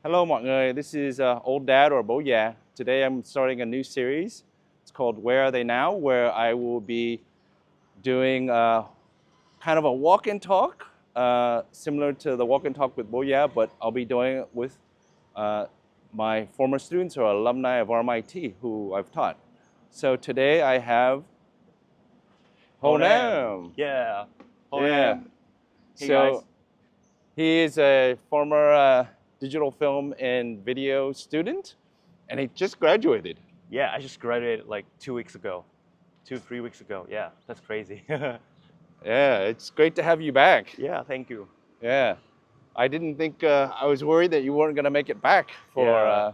Hello mọi người, this is Old Dad or Bố Già. Today I'm starting a new series. It's called Where Are They Now? Where I will be doing kind of a walk and talk, similar to the walk and talk with Bố Già, but I'll be doing it with my former students or alumni of RMIT who I've taught. So today I have Honam. Yeah. Yeah. Hey So guys. he is a former digital film and video student, and he just graduated. Yeah, I just graduated like 2 weeks ago. 3 weeks ago. Yeah, that's crazy. Yeah, it's great to have you back. Yeah, thank you. Yeah, I didn't think I was worried that you weren't gonna make it back Yeah.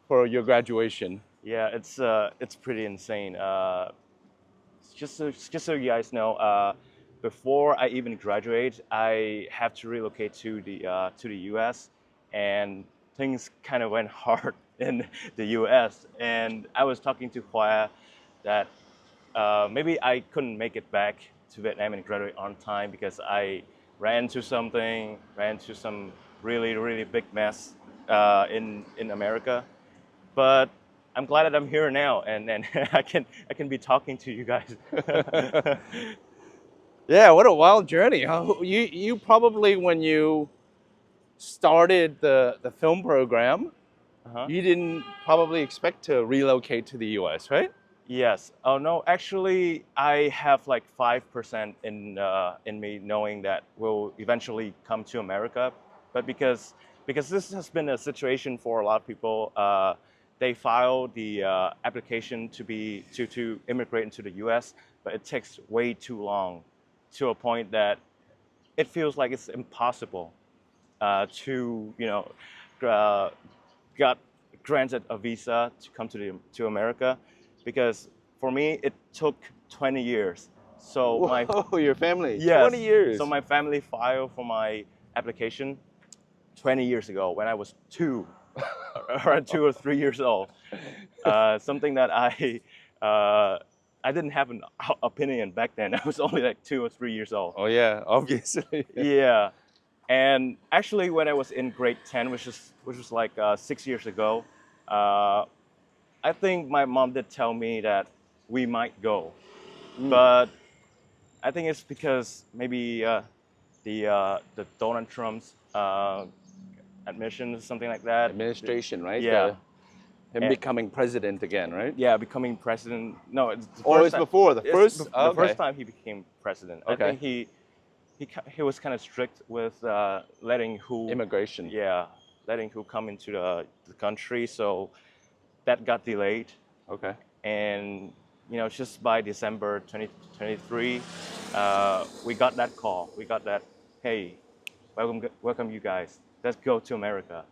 for your graduation. Yeah, it's pretty insane. Just so you guys know, before I even graduate, I have to relocate to the US, and things kind of went hard in the US. And I was talking to Khoa that maybe I couldn't make it back to Vietnam and graduate on time because I ran into some really big mess in America. But I'm glad that I'm here now, and I can be talking to you guys. Yeah, what a wild journey. You probably when you started the film program, Uh-huh. you didn't probably expect to relocate to the US, right? Yes. Oh no, actually, I have like 5% in me knowing that we'll eventually come to America, but because this has been a situation for a lot of people. They file the application to immigrate into the U.S., but it takes way too long, to a point that it feels like it's impossible to uh, got granted a visa to come to America, because for me it took 20 years. So my Whoa, your family, yes, 20 years. so my family filed for my application 20 years ago when I was around 2 or 3 years old. Something that I didn't have an opinion back then. I was only like 2 or 3 years old. Oh yeah, obviously. Yeah, and actually, when I was in grade 10, which was like 6 years ago, uh, I think my mom did tell me that we might go, but I think it's because maybe the Donald Trump's admission or something like that. Administration, right? Yeah. Him And- becoming president again, right? Yeah, becoming president. No, it's the Oh, first it's time. before the It's first. the Okay. first time he became president. I Okay. think he was kind of strict with letting who Immigration. yeah, letting who come into the country. So that got delayed, Okay. and just by December 2023, we got that call. We got that, hey, welcome you guys. Let's go to America.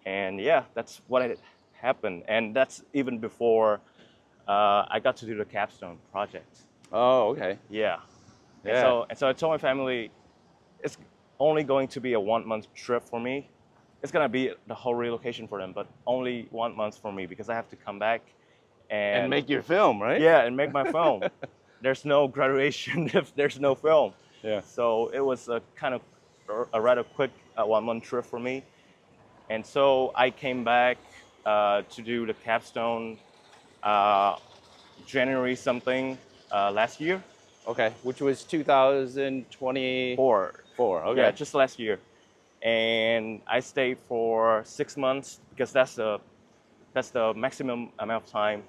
And yeah, that's what happened. And that's even before I got to do the capstone project. Oh, okay. Yeah. Yeah. And so I told my family it's only going to be a 1 month trip for me. It's gonna be the whole relocation for them, but only 1 month for me because I have to come back And make your film, right? yeah, and make my film. There's no graduation if there's no film. Yeah. So it was a kind of a rather quick 1 month trip for me. And so I came back to do the capstone January something last year. Okay. Which was 2024. Okay. Yeah, just last year. And I stayed for 6 months because that's the maximum amount of time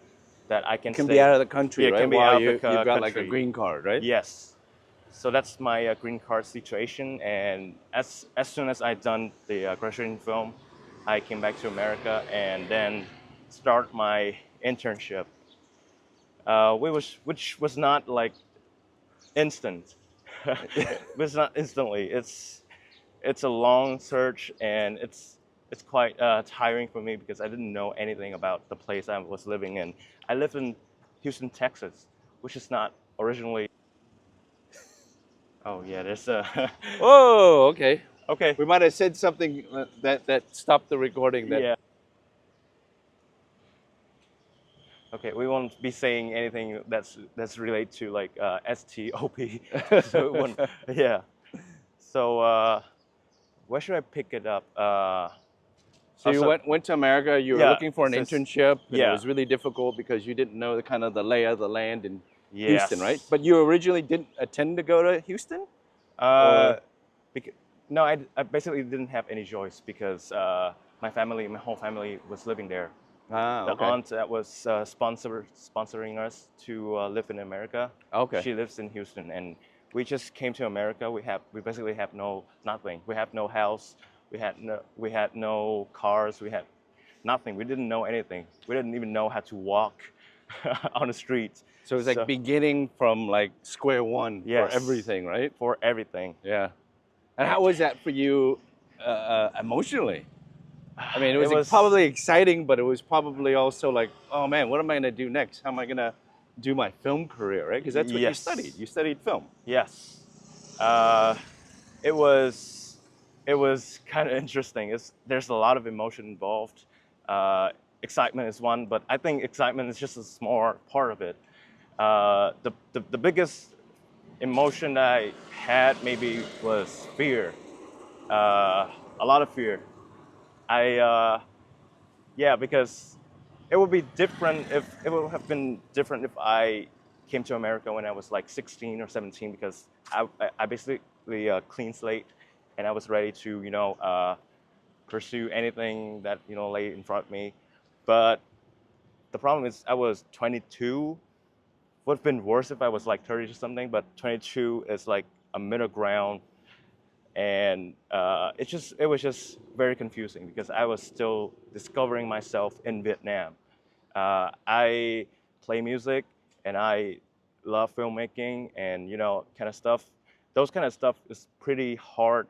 that I can Can stay. be out of the country, Yeah, right? can be While out of you've the got like a country. green card, right? Yes. So that's my green card situation. And as soon as I done the graduation film, I came back to America and then start my internship, which was not like instant. It was not instantly. It's a long search, and it's quite tiring for me because I didn't know anything about the place I was living in. I live in Houston, Texas, which is not originally. Oh yeah, there's a. Oh, okay. Okay. We might have said something that stopped the recording. That Yeah. Okay, we won't be saying anything that's related to like STOP. So it yeah. So where should I pick it up? So you went to America. You were Yeah, looking for an internship, and it yeah. was really difficult because you didn't know the kind of the lay of the land in Houston, right? Yes. But you originally didn't intend to go to Houston, Uh, or no, I basically didn't have any choice because my whole family was living there. The okay, aunt that was sponsoring us to live in America, okay. she lives in Houston, and we just came to America. We basically have nothing. We have no house. We had no cars. We had nothing. We didn't know anything. We didn't even know how to walk on the streets. So it's like beginning from like square one for Yes, everything, right? for everything. Yeah. And how was that for you emotionally? I mean, it It was was probably exciting, but it was probably also like, oh man, what am I going to do next? How am I going to do my film career, right? Because that's what you yes, studied. You studied film. yes. Uh, it was kind of interesting. There's a lot of emotion involved. Excitement is one, but I think excitement is just a small part of it. The biggest emotion that I had maybe was fear. A lot of fear. Yeah, because it would be different if it would have been different if I came to America when I was like 16 or 17 because I basically clean slate and I was ready to pursue anything that lay in front of me. But the problem is I was 22. Would have been worse if I was like 30 or something, but 22 is like a middle ground, and it was just very confusing because I was still discovering myself in Vietnam. I play music and I love filmmaking and kind of stuff. Those kind of stuff is pretty hard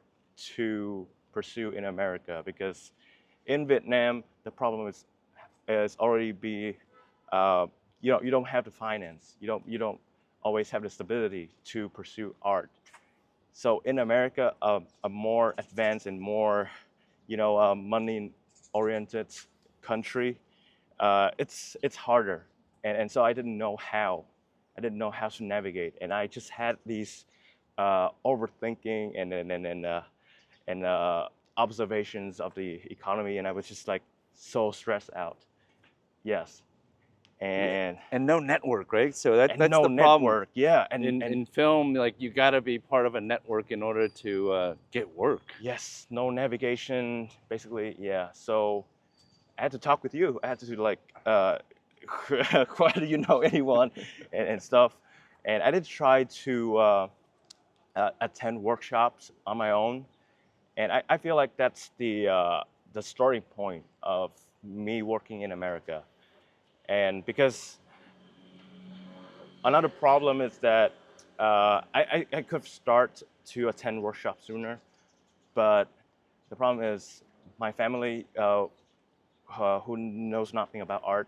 to pursue in America because in Vietnam the problem is already be you don't have the finance. You don't always have the stability to pursue art. So in America, a more advanced and more, money-oriented country, it's harder, and so I didn't know how. I didn't know how to navigate, and I just had these overthinking and observations of the economy, and I was just like so stressed out. Yes, and And no network, right? So and that's no the problem. network. Yeah, In film, like you got to be part of a network in order to get work. yes, no navigation. Basically, yeah. So I had to talk with you. I had to like, why do you know anyone and stuff. And I did try to attend workshops on my own. And I feel like that's the starting point of me working in America. And because another problem is that I could start to attend workshops sooner, but the problem is my family, who knows nothing about art,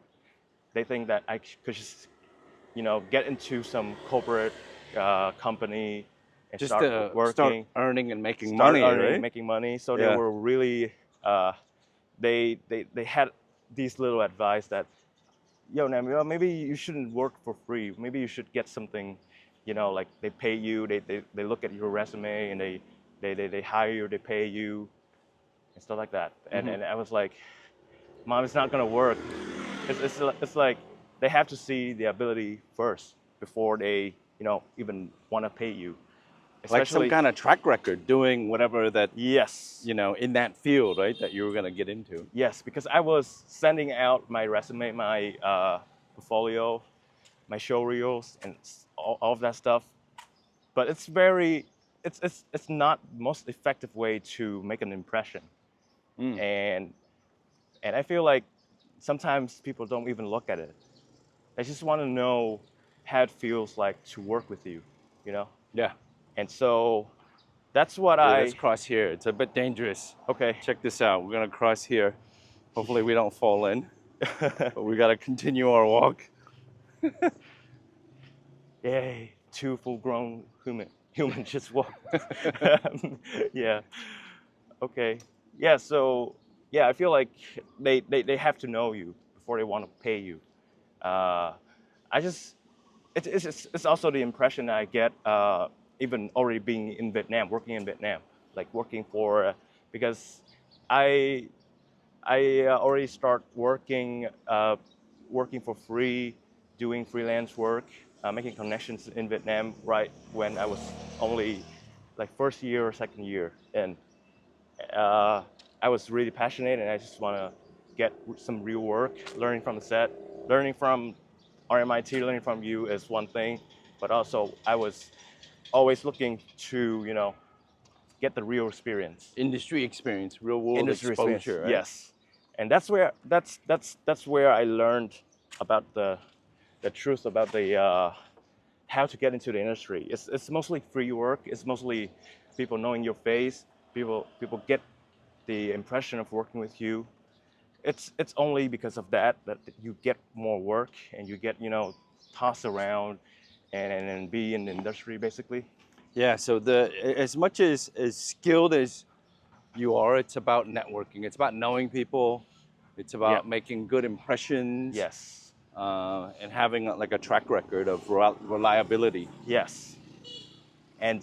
they think that I could just, get into some corporate company and Just start to start working, earning and making start money, earning, right? making money. So they Yeah. were really, they had these little advice that, yo, Nam, maybe you shouldn't work for free. Maybe you should get something, like they pay you, they look at your resume and they hire you, they pay you, and stuff like that. And I was like, Mom, it's not gonna work. It's like they have to see the ability first before they, even want to pay you. Like some Especially, kind of track record doing whatever that, yes, in that field, right? That you were going to get into. yes, because I was sending out my resume, my portfolio, my show reels, and all of that stuff. But it's not the most effective way to make an impression. Mm. And I feel like sometimes people don't even look at it. They just want to know how it feels like to work with you, you know? Yeah. And so that's what Dude, let's cross here. It's a bit dangerous. okay. Check this out. We're going to cross here. Hopefully we don't fall in. But we got to continue our walk. Yay, two full-grown humans just walked. Yeah. Okay. Yeah. So yeah, I feel like they have to know you before they want to pay you. I just it's also the impression that I get even already being in Vietnam, working in Vietnam, like working for because I I already start working for free, doing freelance work, making connections in Vietnam right when I was only like first year or second year, and uh, I was really passionate, and I just want to get some real work, learning from the set, learning from RMIT, learning from you is one thing, but also I was always looking to get the real experience, Industry experience, real world industry experience. exposure, right? Yes, and that's where I learned about the truth about the how to get into the industry. It's mostly free work. It's mostly people knowing your face. People get the impression of working with you. It's only because of that you get more work and you get tossed around and be in the industry basically. Yeah, so as much as skilled as you are, it's about networking. It's about knowing people. It's Yeah. about making good impressions, Yes. and having like a track record of reliability. Yes. And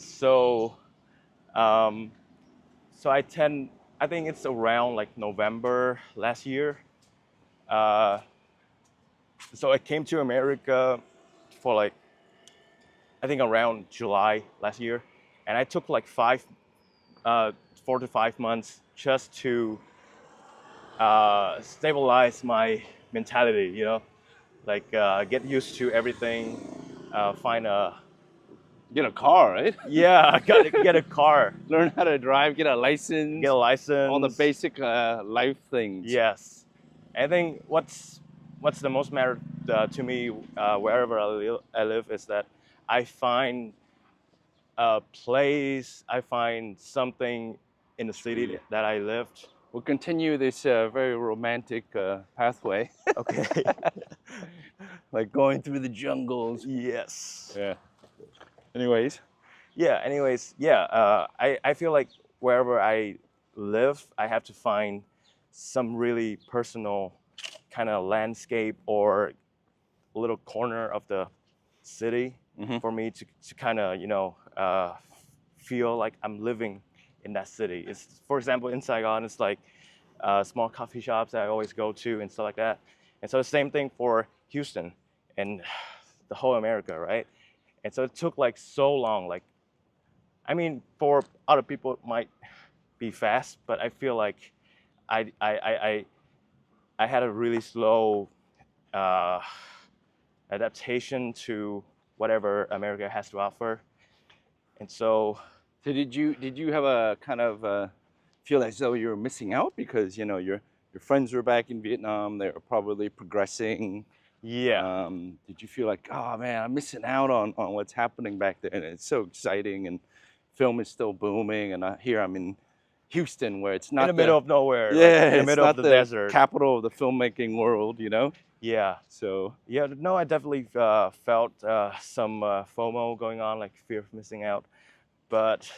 um, so I think it's around like November last year. Uh, so I came to America for like, I think around July last year. And I took like 4 to 5 months just to stabilize my mentality, like get used to everything, find a, Get a car, right? yeah, gotta get a car, Learn how to drive, get a get license, a all the license. basic life things. Yes, I think what's the most matter to me wherever I live is that I find a place, I find something in the city that I lived. We'll continue this very romantic pathway, Okay. like going through the jungles. Yes. Yeah. Anyways, Yeah. Anyways, yeah. I feel like wherever I live, I have to find some really personal kind of landscape or little corner of the city for me to kind of feel like I'm living in that city. It's, for example, in Saigon, it's like small coffee shops that I always go to and stuff like that. And so the same thing for Houston and the whole America, right? And so it took like so long. Like, I mean, for other people it might be fast, but I feel like I I I I, I had a really slow uh, adaptation to whatever America has to offer. And so, so did you have a kind of feel as though you were missing out because your friends were back in Vietnam, they were probably progressing. yeah, Did you feel like, oh man, I'm missing out on what's happening back there? And it's so exciting, and film is still booming. And here I'm in Houston, where it's in not the middle of nowhere, like yeah, in the it's middle of not the the desert. capital of the filmmaking world. Yeah, So yeah. No, I definitely felt some FOMO going on, like fear of missing out. But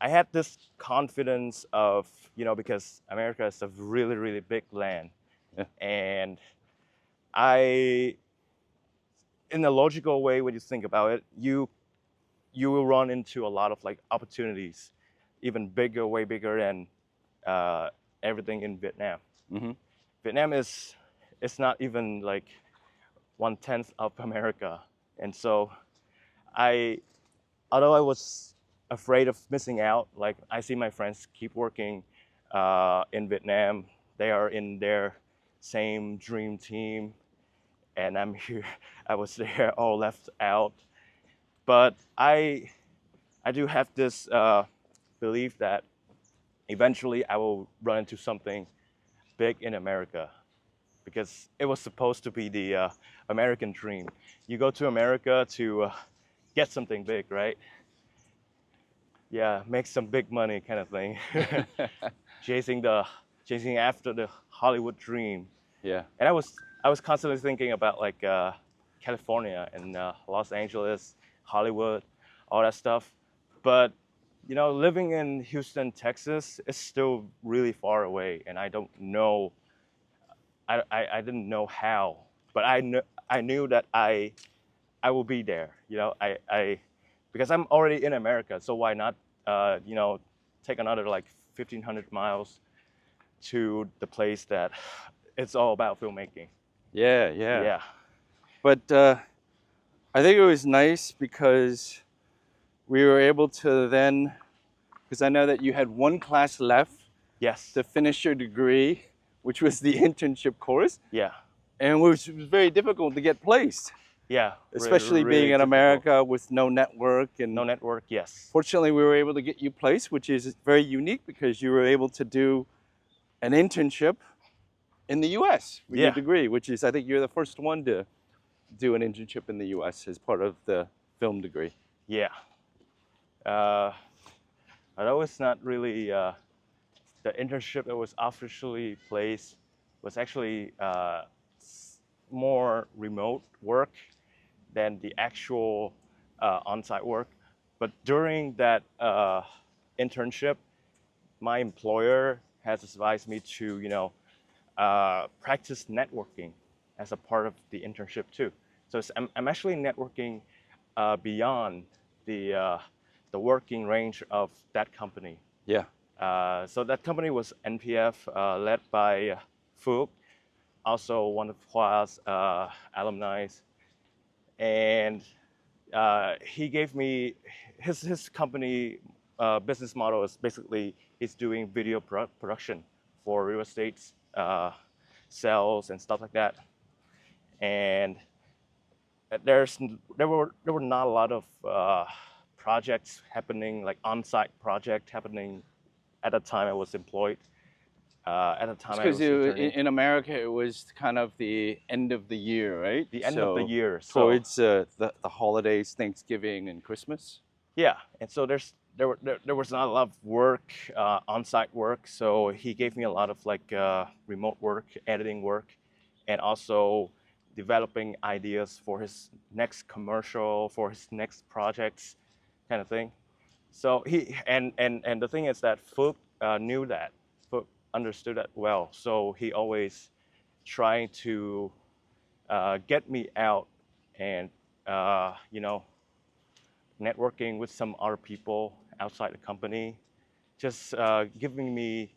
I had this confidence of, because America is a really, really big land, yeah, and I, in a logical way, when you think about it, you will run into a lot of like opportunities, even bigger, way bigger than uh, everything in Vietnam. hmm Vietnam is it's not even like 1/10 of America, and so I, although I was afraid of missing out, like I see my friends keep working in Vietnam. They are in their same dream team, and I'm here. I was there, all left out. But I do have this belief that eventually I will run into something big in America, because it was supposed to be the American dream. You go to America to get something big, right? Yeah, make some big money kind of thing. Chasing after the Hollywood dream. yeah. And I was constantly thinking about like California and Los Angeles, Hollywood, all that stuff. But living in Houston, Texas is still really far away, and I don't know. I didn't know how, but I knew that I will be there. Because I'm already in America, so why not take another like 1,500 miles to the place that it's all about filmmaking. Yeah. Yeah. But I think it was nice because we were able to then, because I know that you had one class left Yes. to finish your degree, which was the internship course, Yeah. and which was very difficult to get placed, Yeah. especially Really being in difficult. America with no network. And No network. Yes. fortunately, we were able to get you placed, which is very unique because you were able to do an internship in the U.S. with your Yeah. degree, which is, I think you're the first one to do an internship in the U.S. as part of the film degree. Yeah. Although it's not really the internship that was officially placed was actually more remote work than the actual on-site work. But during that internship, my employer has advised me to, practice networking as a part of the internship too. So I'm actually networking beyond the working range of that company. Yeah. So that company was NPF, led by Phuc, also one of Hua's alumni. And he gave me his company business model is basically he's doing video production for real estate sales and stuff like that. And there were not a lot of projects happening, like on-site project happening at the time I was employed. At the time I was Because interning. in America, it was kind of the end of the year, right? The end of the year. So Towards the holidays, Thanksgiving and Christmas. yeah, and so there was not a lot of work, on-site work. So he gave me a lot of like remote work, editing work, and also developing ideas for his next commercial, for his next projects, kind of thing. So he and the thing is that Phuc knew that, Phuc understood that well. So he always trying to get me out and networking with some other people outside the company, just giving me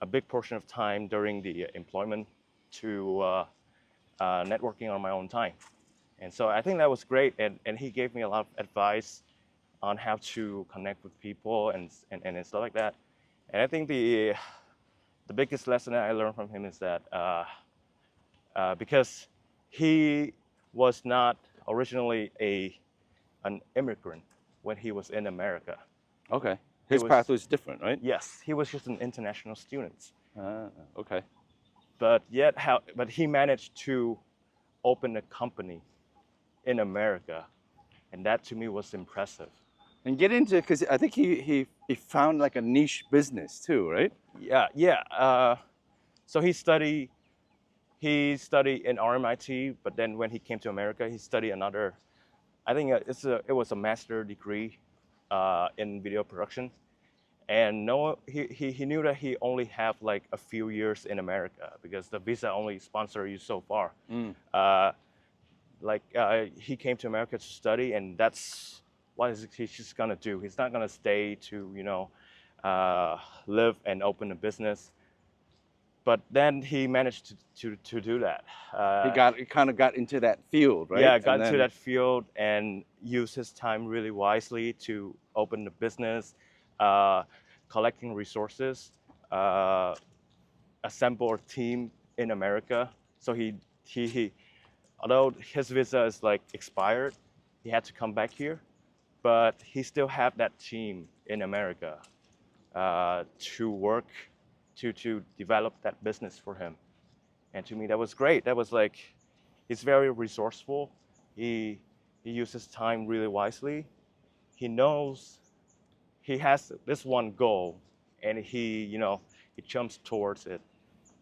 a big portion of time during the employment to networking on my own time. And so I think that was great. And he gave me a lot of advice on how to connect with people and stuff like that. And I think the biggest lesson that I learned from him is that because he was not originally an immigrant when he was in America. Okay. His path was different, right? Yes, he was just an international student. Okay. But he managed to open a company in America, and that to me was impressive. And get into, because I think he found like a niche business too, right? Yeah. So he studied in RMIT, but then when he came to America, he studied another. I think it was a master degree in video production, and he knew that he only have like a few years in America because the visa only sponsor you so far. He came to America to study, and that's what he's just gonna do. He's not gonna stay to live and open a business. But then he managed to do that. He kind of got into that field, right? Yeah, got into that field and used his time really wisely to open the business, collecting resources, assemble a team in America. So he although his visa is like expired, he had to come back here, but he still had that team in America to work to develop that business for him. And to me, that was great. That was like, he's very resourceful. He uses time really wisely. He knows he has this one goal, and he jumps towards it.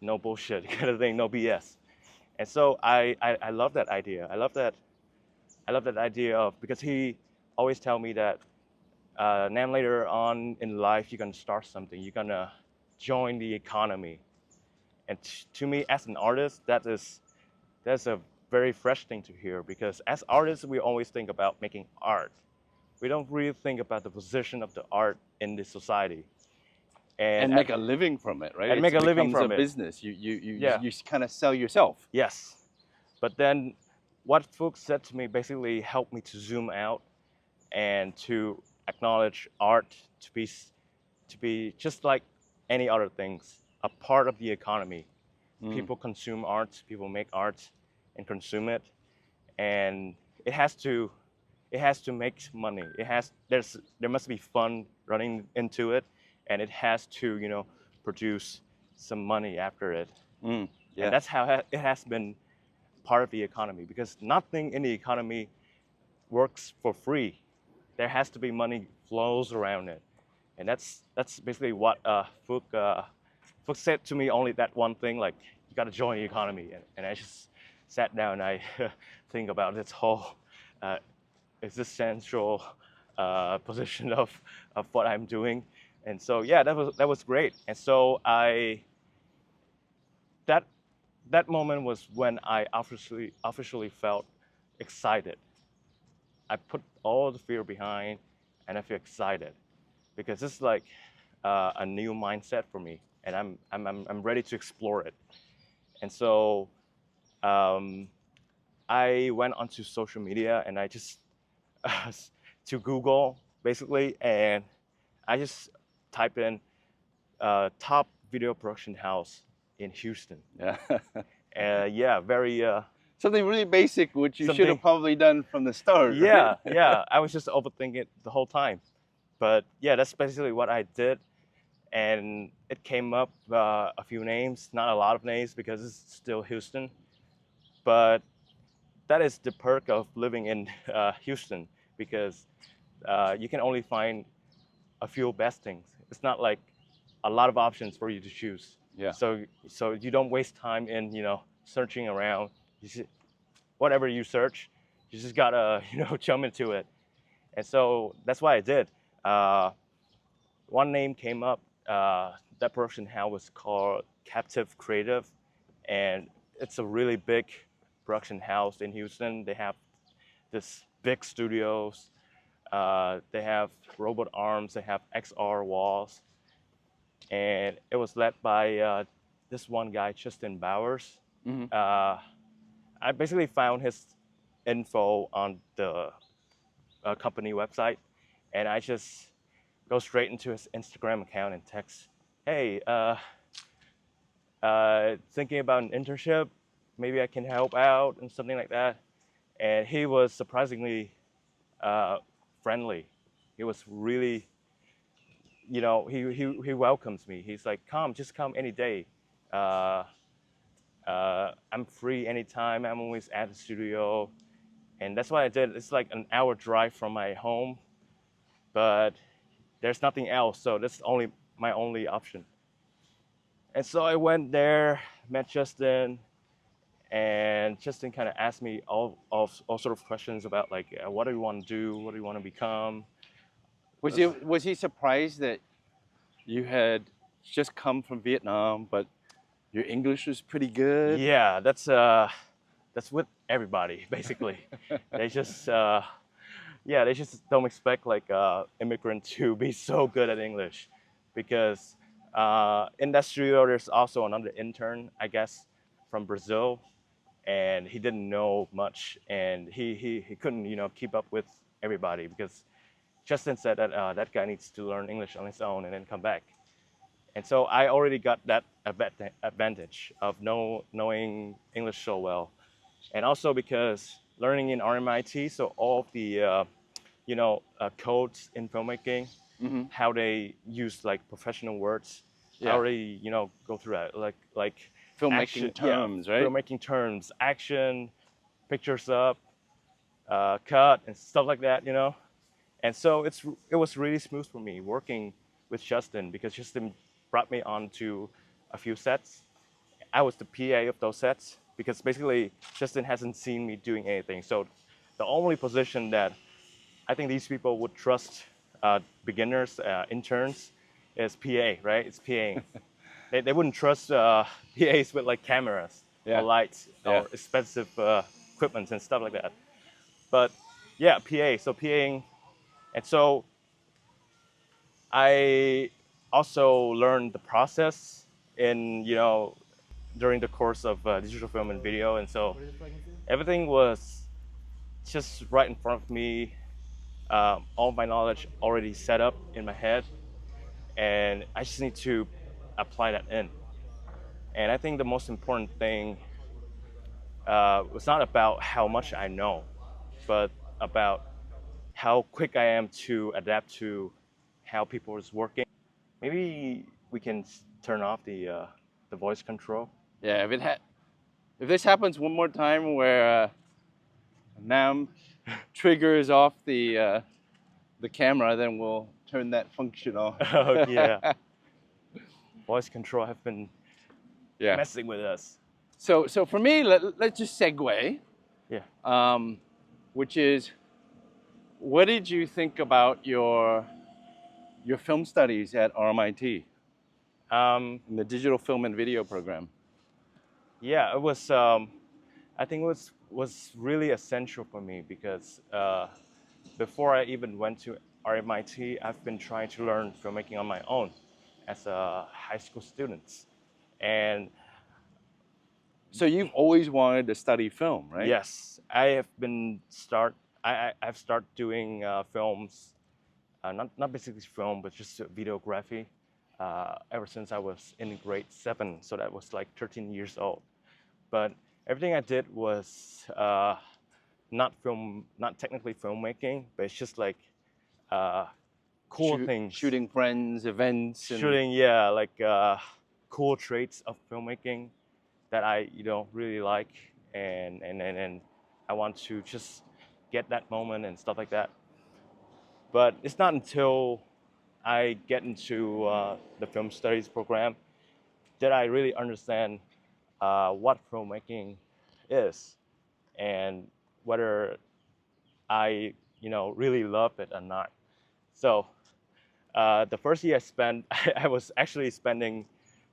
No bullshit kind of thing, no BS. And so I love that idea. I love that idea of, because he always tell me that then later on in life you're gonna start something. You're gonna join the economy. And to me, as an artist, that's a very fresh thing to hear, because as artists, we always think about making art. We don't really think about the position of the art in the society. And make a living from it, right? And make a living from it. it. Business. You kind of sell yourself. Yes. But then what Fuchs said to me basically helped me to zoom out and to acknowledge art to be just like any other things, a part of the economy. People consume art, people make art and consume it, and it has to make money. There must be fun running into it, and it has to produce some money after it. Yeah. And that's how it has been part of the economy, because nothing in the economy works for free. There has to be money flows around it, and that's basically what Fuchs said to me. Only that one thing, like, you got to join the economy, and I just sat down and I think about this whole existential position of what I'm doing, and so yeah, that was great. And so that moment was when I officially felt excited. I put all the fear behind, and I feel excited because this is like a new mindset for me, and I'm ready to explore it. And so I went onto social media and I just to Google basically, and I just type in top video production house in Houston. Yeah. Yeah, very. Something really basic, which you should have probably done from the start. Yeah, yeah. I was just overthinking it the whole time. But yeah, that's basically what I did. And it came up a few names, not a lot of names because it's still Houston. But that is the perk of living in Houston, because you can only find a few best things. It's not like a lot of options for you to choose. Yeah. So you don't waste time in searching around. Whatever you search, you just gotta jump into it. And so that's what I did. One name came up. That production house was called Captive Creative, and it's a really big production house in Houston. They have this big studios. They have robot arms. They have XR walls, and it was led by this one guy, Justin Bowers. I basically found his info on the company website, and I just go straight into his Instagram account and text, "Hey, thinking about an internship, maybe I can help out," and something like that. And he was surprisingly friendly. He was really, he welcomes me. He's like, just come any day. I'm free anytime. I'm always at the studio. And that's what I did. It's like an hour drive from my home, but there's nothing else. So that's my only option. And so I went there, met Justin, and Justin kind of asked me all sort of questions about, like, what do you want to do? What do you want to become? Was he surprised that you had just come from Vietnam, but your English was pretty good? Yeah, that's with everybody basically. They just they just don't expect like immigrant to be so good at English, because in that studio there's also another intern, I guess, from Brazil, and he didn't know much, and he couldn't keep up with everybody, because Justin said that that guy needs to learn English on his own and then come back. And so I already got that advantage of knowing English so well. And also because learning in RMIT, so all of the codes in filmmaking, how they use like professional words, I already go through that, like filmmaking action, terms, right? Filmmaking terms, action, pictures up, cut, and stuff like that, And so it was really smooth for me working with Justin, because Justin brought me onto a few sets. I was the PA of those sets, because basically Justin hasn't seen me doing anything. So the only position that I think these people would trust beginners, interns, is PA, right? It's PAing. They wouldn't trust PAs with like cameras or lights or expensive equipment and stuff like that. But yeah, PA, so PAing. And so I also learned the process in during the course of digital film and video, and so everything was just right in front of me. All my knowledge already set up in my head, and I just need to apply that in. And I think the most important thing was not about how much I know, but about how quick I am to adapt to how people is working. Maybe we can turn off the voice control. Yeah, if this happens one more time where Nam triggers off the camera, then we'll turn that function off. Oh yeah, voice control have been Yeah. messing with us. So for me, let's just segue, Yeah. which is, what did you think about your film studies at RMIT in the digital film and video program? Yeah, it was. I think it was really essential for me because before I even went to RMIT, I've been trying to learn filmmaking on my own as a high school student, and So you've always wanted to study film, right? yes, I have been I've started doing films, not basically film, but just videography, ever since I was in grade 7. So that was like 13 years old. But everything I did was not technically filmmaking, but it's just like cool things, shooting friends, events, and shooting, yeah, like cool traits of filmmaking that I really like, and I want to just get that moment and stuff like that. But it's not until I get into the film studies program that I really understand what filmmaking is and whether I really love it or not. So the first year I spent, I was actually spending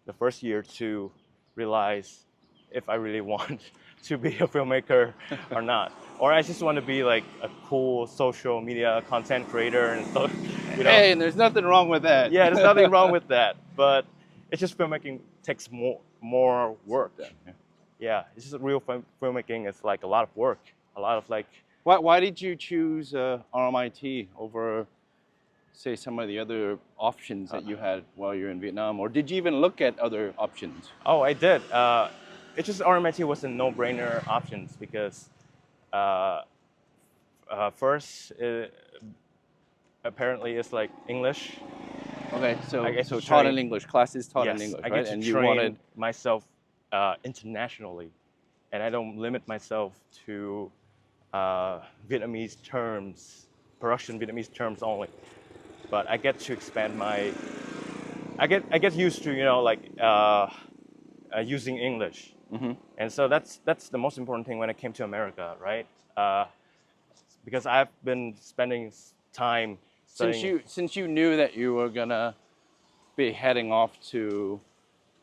the first year to realize if I really want to be a filmmaker or not, or I just want to be like a cool social media content creator and stuff. Hey, and there's nothing wrong with that. Yeah, there's nothing wrong with that, but it's just filmmaking takes more work. Yeah, it's just real filmmaking. It's like a lot of work, a lot of like. Why did you choose RMIT over, say, some of the other options that you had while you're in Vietnam, or did you even look at other options? Oh, I did. It's just RMIT was a no-brainer options because first, apparently it's like English. Okay, I get so to taught in train- English, classes taught Yes, in English, I get right? to And train you wanted, myself internationally, and I don't limit myself to Vietnamese terms, production Vietnamese terms only. But I get to expand my. I get used to like using English, and so that's the most important thing when I came to America, right? Because I've been spending time studying. since you knew that you were gonna be heading off to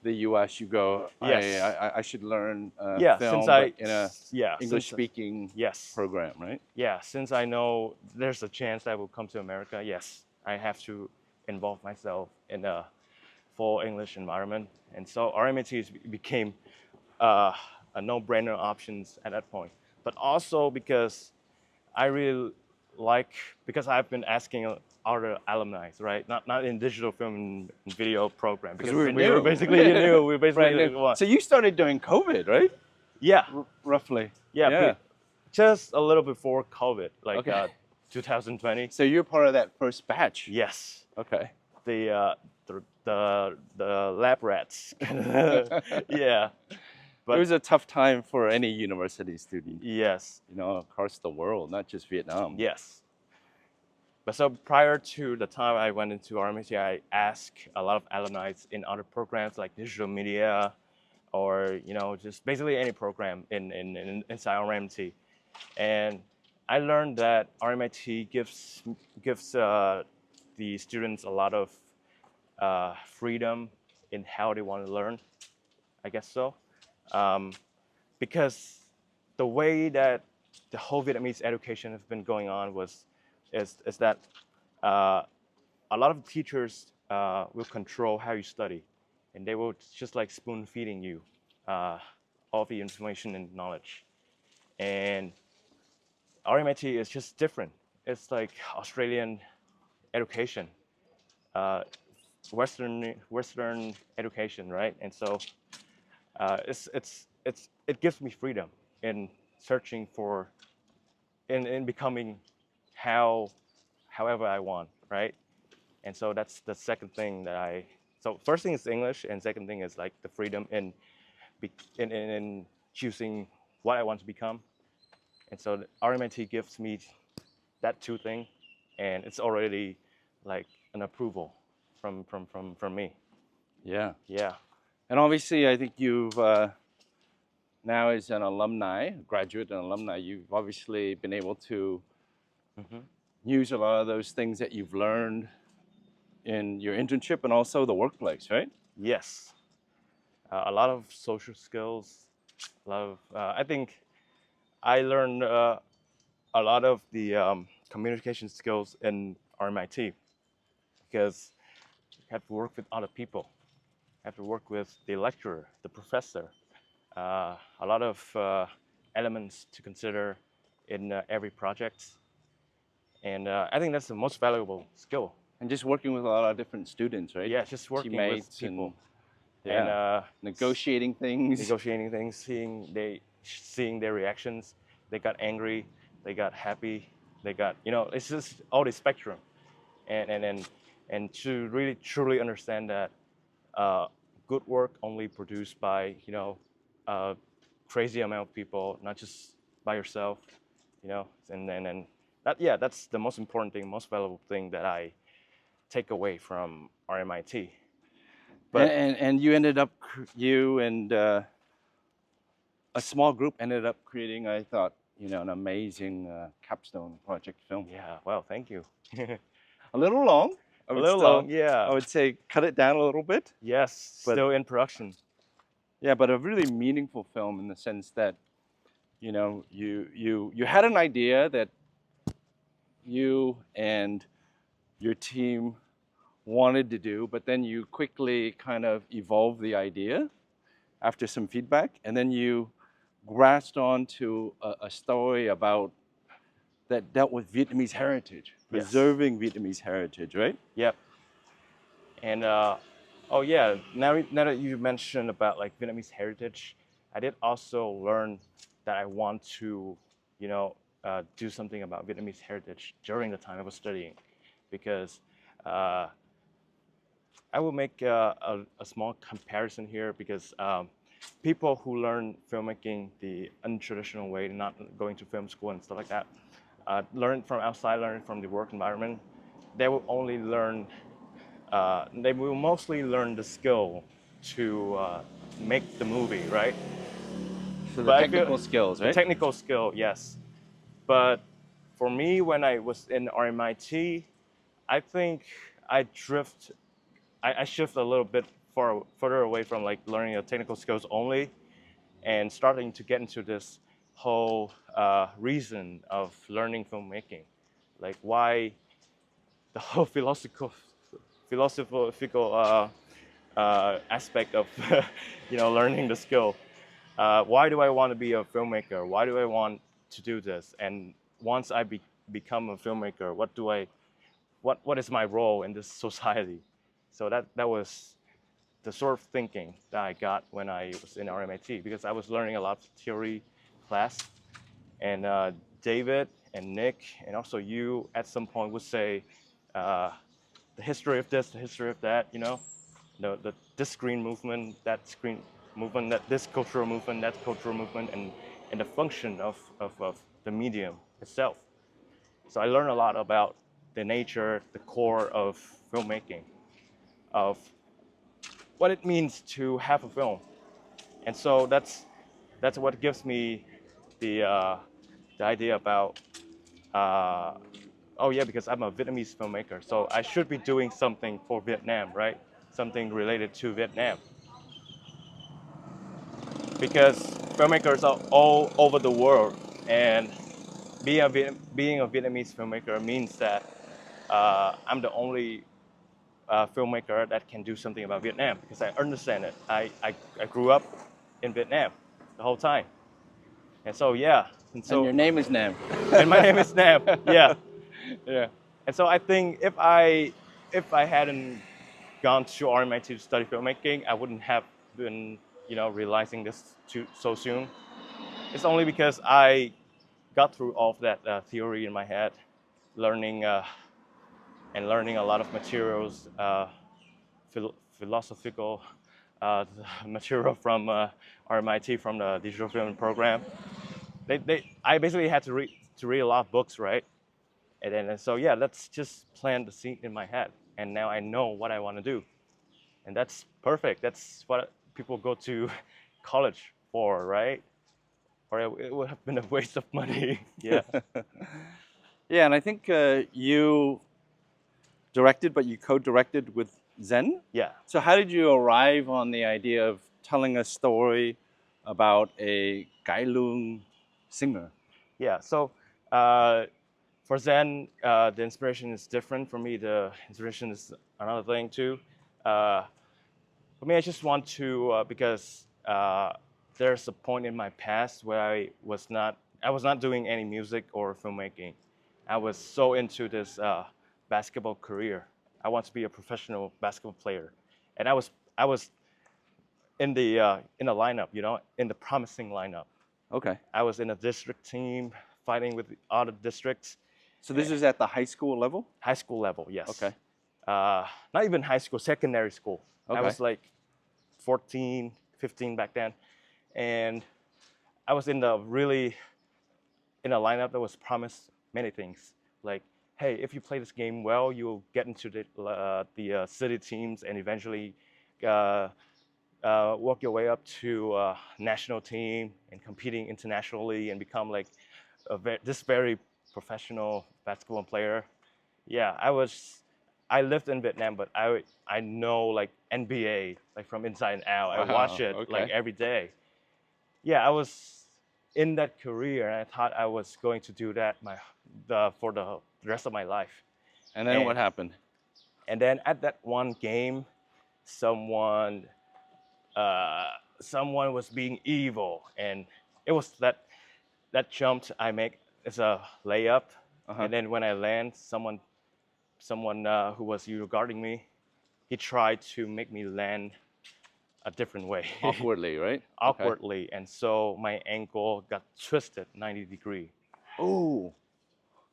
the U.S., you go, Yes. I should learn Yeah, film, since but in a yeah, English-speaking yes, program, right? yeah, since I know there's a chance I will come to America, yes, I have to involve myself in a full English environment, and so RMIT became a no-brainer options at that point. But also because I really because I've been asking other alumni, right? Not in digital film and video program because we were we were new. basically new. We were basically Right. one. So you started doing COVID, right? Yeah, Roughly. yeah, just a little before COVID, like Okay. 2020. So you're part of that first batch. Yes, Okay. the lab rats. Yeah, It was a tough time for any university student, yes, across the world, not just Vietnam. yes. But so prior to the time I went into RMIT, I asked a lot of alumni in other programs like digital media, or just basically any program inside RMIT, and I learned that RMIT gives the students a lot of freedom in how they want to learn. I guess so, because the way that the whole Vietnamese education has been going on is that a lot of teachers will control how you study, and they will just like spoon feeding you all the information and knowledge. And RMIT is just different. It's like Australian education, uh, Western education, right? And so it gives me freedom in searching for in becoming however I want, right? And so that's the second thing that so first thing is English, and second thing is like the freedom in choosing what I want to become. And so the RMIT gives me that two thing, and it's already like an approval from me. Yeah. Yeah. And obviously, I think you've now as an alumni, graduate and alumni, you've obviously been able to use a lot of those things that you've learned in your internship and also the workplace, right? Yes. A lot of social skills. A lot of I think I learned a lot of the communication skills in RMIT because you have to work with other people. You have to work with the lecturer, the professor. A lot of elements to consider in every project, and I think that's the most valuable skill. And just working with a lot of different students, right? Yeah, just working with Teammates people and and negotiating things. negotiating things, seeing their reactions. They got angry, they got happy, they got it's just all the spectrum, and to really truly understand that good work only produced by a crazy amount of people, not just by yourself, and that's the most important thing, most valuable thing that I take away from RMIT. But And you ended up, you and a small group ended up creating, I thought, an amazing capstone project film. yeah, well, thank you. A little long. A little long, yeah. I would say cut it down a little bit. Yes, But- still in production. Yeah, but a really meaningful film in the sense that, you had an idea that you and your team wanted to do, but then you quickly kind of evolved the idea after some feedback, and then you grasped onto a story about that dealt with Vietnamese heritage, Yes. preserving Vietnamese heritage, right? Yep. And oh yeah, now that you mentioned about like Vietnamese heritage, I did also learn that I want to, do something about Vietnamese heritage during the time I was studying, because I will make a small comparison here because people who learn filmmaking the untraditional way, not going to film school and stuff like that, learn from outside, learn from the work environment, they will only learn, they will mostly learn the skill to make the movie, right? So the But I feel- technical skills, The right? technical skill, yes. But for me, when I was in RMIT, I think I shift a little bit further away from like learning the technical skills only, and starting to get into this whole reason of learning filmmaking, like why the whole philosophical aspect of learning the skill. Why do I want to be a filmmaker? Why do I want to do this? And once I become a filmmaker, what is my role in this society? So that was the sort of thinking that I got when I was in RMIT, because I was learning a lot of theory class, and David and Nick and also you at some point would say the history of this, the history of that, this screen movement, that screen movement, this cultural movement, that cultural movement, and the function of the medium itself. So I learned a lot about the nature, the core of filmmaking, of what it means to have a film. And so that's what gives me the idea about oh yeah, because I'm a Vietnamese filmmaker, so I should be doing something for Vietnam, right? Something related to Vietnam. Because filmmakers are all over the world, and being a Vietnamese filmmaker means that I'm the only filmmaker that can do something about Vietnam because I understand it. I grew up in Vietnam the whole time, and so yeah, and And so your name is Nam. and my name is Nam. Yeah, Yeah. and so I think if I hadn't gone to RMIT to study filmmaking, I wouldn't have been realizing this so soon. It's only because I got through all of that theory in my head, learning learning a lot of materials, philosophical material from RMIT from the digital film program. I basically had to read a lot of books, right? And so yeah, let's just plant the seed in my head, and now I know what I want to do, and that's perfect. That's what people go to college for, right? Or it would have been a waste of money. Yeah. Yeah, and I think you directed, but you co-directed with Zen. Yeah. So how did you arrive on the idea of telling a story about a Gailung singer? Yeah. So for Zen, the inspiration is different. For me, the inspiration is another thing too. For me, I just want to because there's a point in my past where I was not doing any music or filmmaking. I was so into this basketball career. I want to be a professional basketball player, and I was in the lineup, in the promising lineup. Okay. I was in a district team fighting with the other districts. So this is at the high school level? High school level, yes. Okay. Not even high school, secondary school. I Okay. was like 14, 15 back then. And I was in a lineup that was promised many things. Like, hey, if you play this game well, you'll get into the city teams and eventually work your way up to national team and competing internationally and become like this very professional basketball player. Yeah, I lived in Vietnam, but I know like NBA like from inside and out. I watch it like okay. every day. Yeah, I was in that career, and I thought I was going to do that for the rest of my life. And then what happened? And then at that one game, someone was being evil, and it was that jump I make is a layup, and then when I land, someone who was regarding me, he tried to make me land a different way. Awkwardly, right? Awkwardly, and so my ankle got twisted 90 degree. Oh,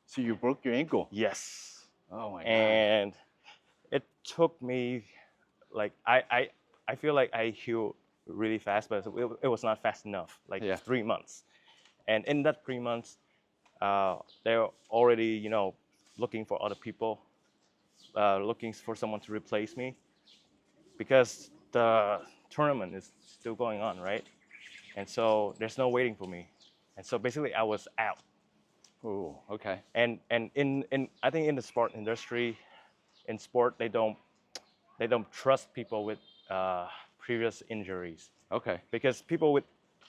so you broke your ankle? Yes. Oh my God. And it took me like I feel like I healed really fast, but it was not fast enough. Like 3 months, and in that 3 months, they're already looking for other people, looking for someone to replace me, because the tournament is still going on, right? And so there's no waiting for me, and so basically I was out. Oh, okay. And in I think in the sport industry, in sport they don't trust people with previous injuries. Okay. Because people with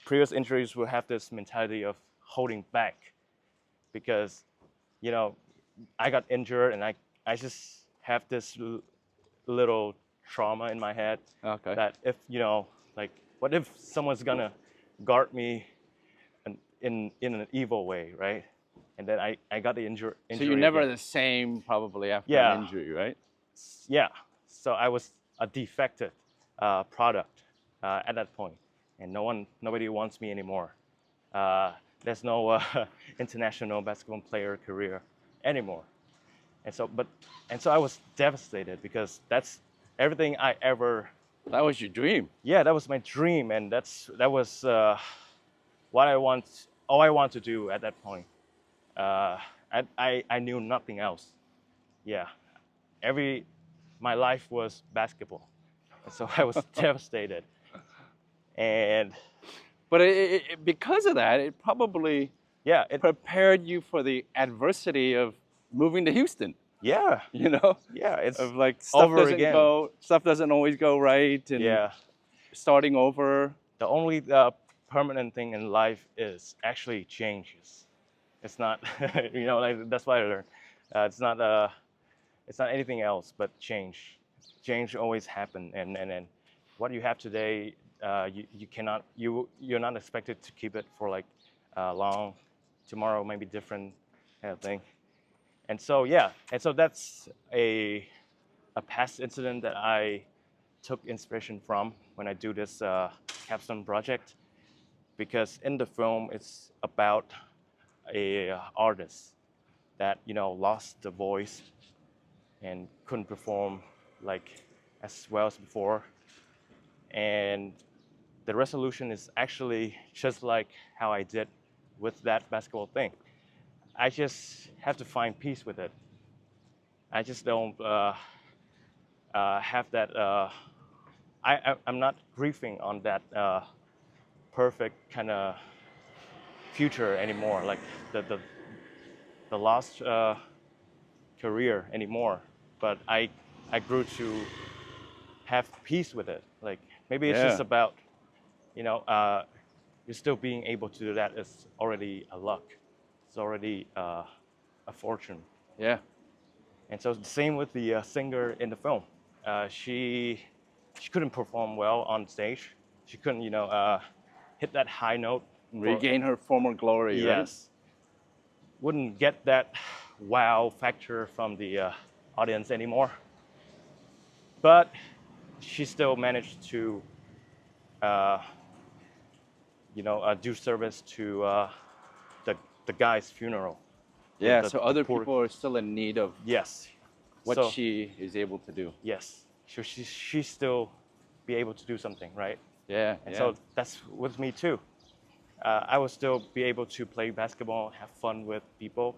previous injuries will have this mentality of holding back, because I got injured and I just have this little trauma in my head. Okay. That if like what if someone's gonna guard me in an evil way, right? And then I got the injury. So you're never again. the same probably after Yeah. an injury, right? Yeah, so I was a defected product at that point, and nobody wants me anymore. There's no international basketball player career anymore, and so I was devastated, because that's everything I ever. That was your dream. Yeah, that was my dream, and that was what all I want to do at that point. I knew nothing else. Yeah, my life was basketball, so I was devastated. But because of that, it probably It prepared you for the adversity of moving to Houston. Yeah, it's of like stuff doesn't always go right, and starting over. The only permanent thing in life is actually changes. It's not, like that's what I learned. It's not anything else but change. change always happen, and what you have today, you cannot you're not expected to keep it for like long. Tomorrow may be different kind of thing. And so yeah, and so that's a past incident that I took inspiration from when I do this capstone project, because in the film it's about a artist that lost the voice and couldn't perform like as well as before, and the resolution is actually just like how I did with that basketball thing. I just have to find peace with it. I just don't have that. I'm not grieving on that perfect kind of future anymore, like the lost career anymore. But I grew to have peace with it. Like maybe it's just about you're still being able to do that is already a luck. It's already a fortune. Yeah. And so the same with the singer in the film. She couldn't perform well on stage. She couldn't hit that high note. Regain her former glory. Right? Yes. Wouldn't get that wow factor from the audience anymore. But she still managed to do service to the guy's funeral. Yeah, The so other poor- people are still in need of Yes. what So- she is able to do. Yes. So she still be able to do something, right? Yeah. And so that's with me too. I will still be able to play basketball, have fun with people,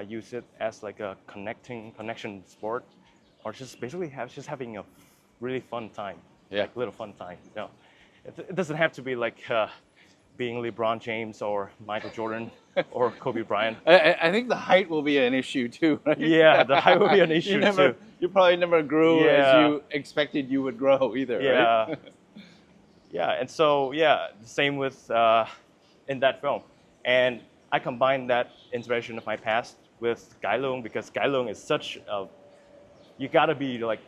use it as like a connection sport, or just basically having a really fun time. Yeah. Like little fun time. It doesn't have to be like being LeBron James or Michael Jordan or Kobe Bryant. I think the height will be an issue too, right? Yeah, the height will be an issue too. You probably never grew as Yeah. you expected you would grow either, Yeah. right? Yeah, and so the same with in that film, and I combined that inspiration of my past with Gai Lung, because Gai Lung is such a, you gotta be like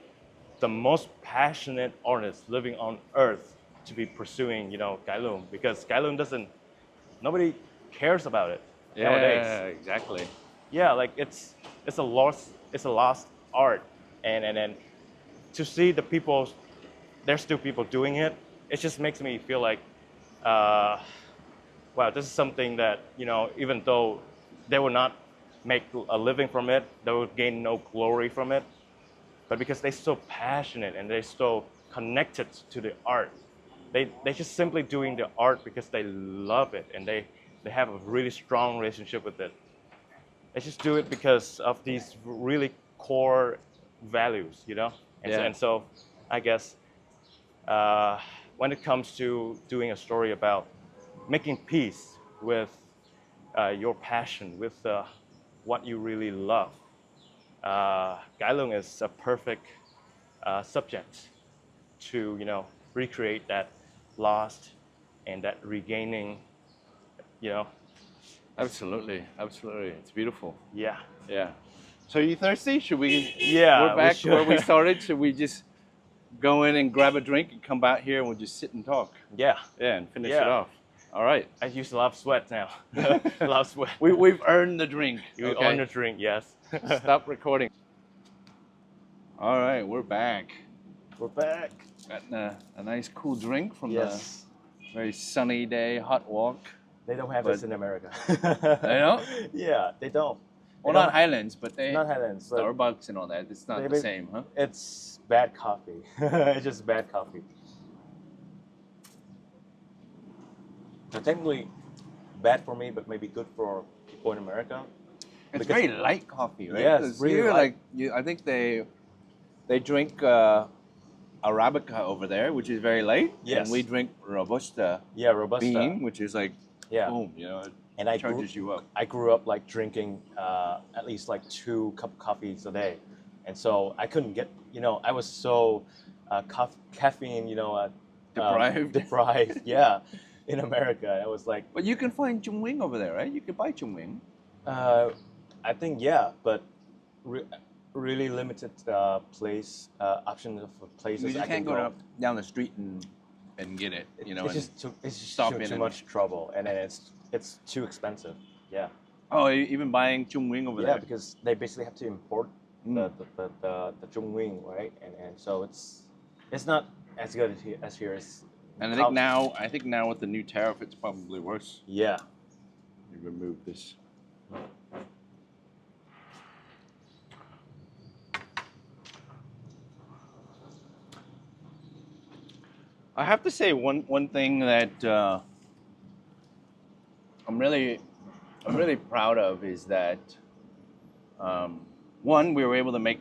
the most passionate artist living on earth to be pursuing Gai Lung, because Gai Lung nobody cares about it nowadays. Yeah, exactly. Yeah, like it's a lost art, and to see the people, there's still people doing it. It just makes me feel like, wow, this is something that even though they will not make a living from it, they will gain no glory from it, but because they're so passionate and they're so connected to the art, they just simply doing the art because they love it and they have a really strong relationship with it. They just do it because of these really core values, And so I guess when it comes to doing a story about making peace with your passion, with what you really love, Gai Lung is a perfect subject to recreate that lost and that regaining, Absolutely. It's beautiful. Yeah. Yeah. So you thirsty? Should we? Yeah, We're we back should. where we started. Should we just go in and grab a drink and come back here and we'll just sit and talk? Yeah. Yeah, and finish Yeah. it off. All right. I use a lot of sweat now. A lot of sweat. We've earned the drink. You okay? own the drink, yes. Stop recording. All right, we're back. We're back. Got a nice cool drink from Yes. the very sunny day, hot walk. They don't have But- this in America. They don't? Yeah, they don't. Well, They not don't- Highlands, but they Not Highlands. But Starbucks and all that. It's not the Maybe- same, huh? it's bad coffee. It's just bad coffee. So technically, bad for me, but maybe good for people in America. It's Because- very light coffee, right? Yes, 'Cause really here, light. I think they drink Arabica over there, which is very light. Yes. And we drink Robusta Yeah, Robusta. bean, which is like, Yeah. boom, it And I grew, charges you up. I grew up like drinking at least like 2 cup coffees a day, and so I couldn't get. I was so caffeine. Deprived. Deprived. Yeah, in America, I was like, But you can find Chungwing over there, right? You can buy Chungwing. I think yeah, but really limited options of places You just I can can't go down the street and get it, you know. It's just stop too, in too and- much trouble, and then it's too expensive. Yeah. Oh, even buying chung wing over Yeah, there. because they basically have to import Mm. the Zhong wing, right? And so it's not as good as here. And I think now with the new tariff, it's probably worse. Yeah. You remove this. I have to say one thing that I'm really proud of is that one, we were able to make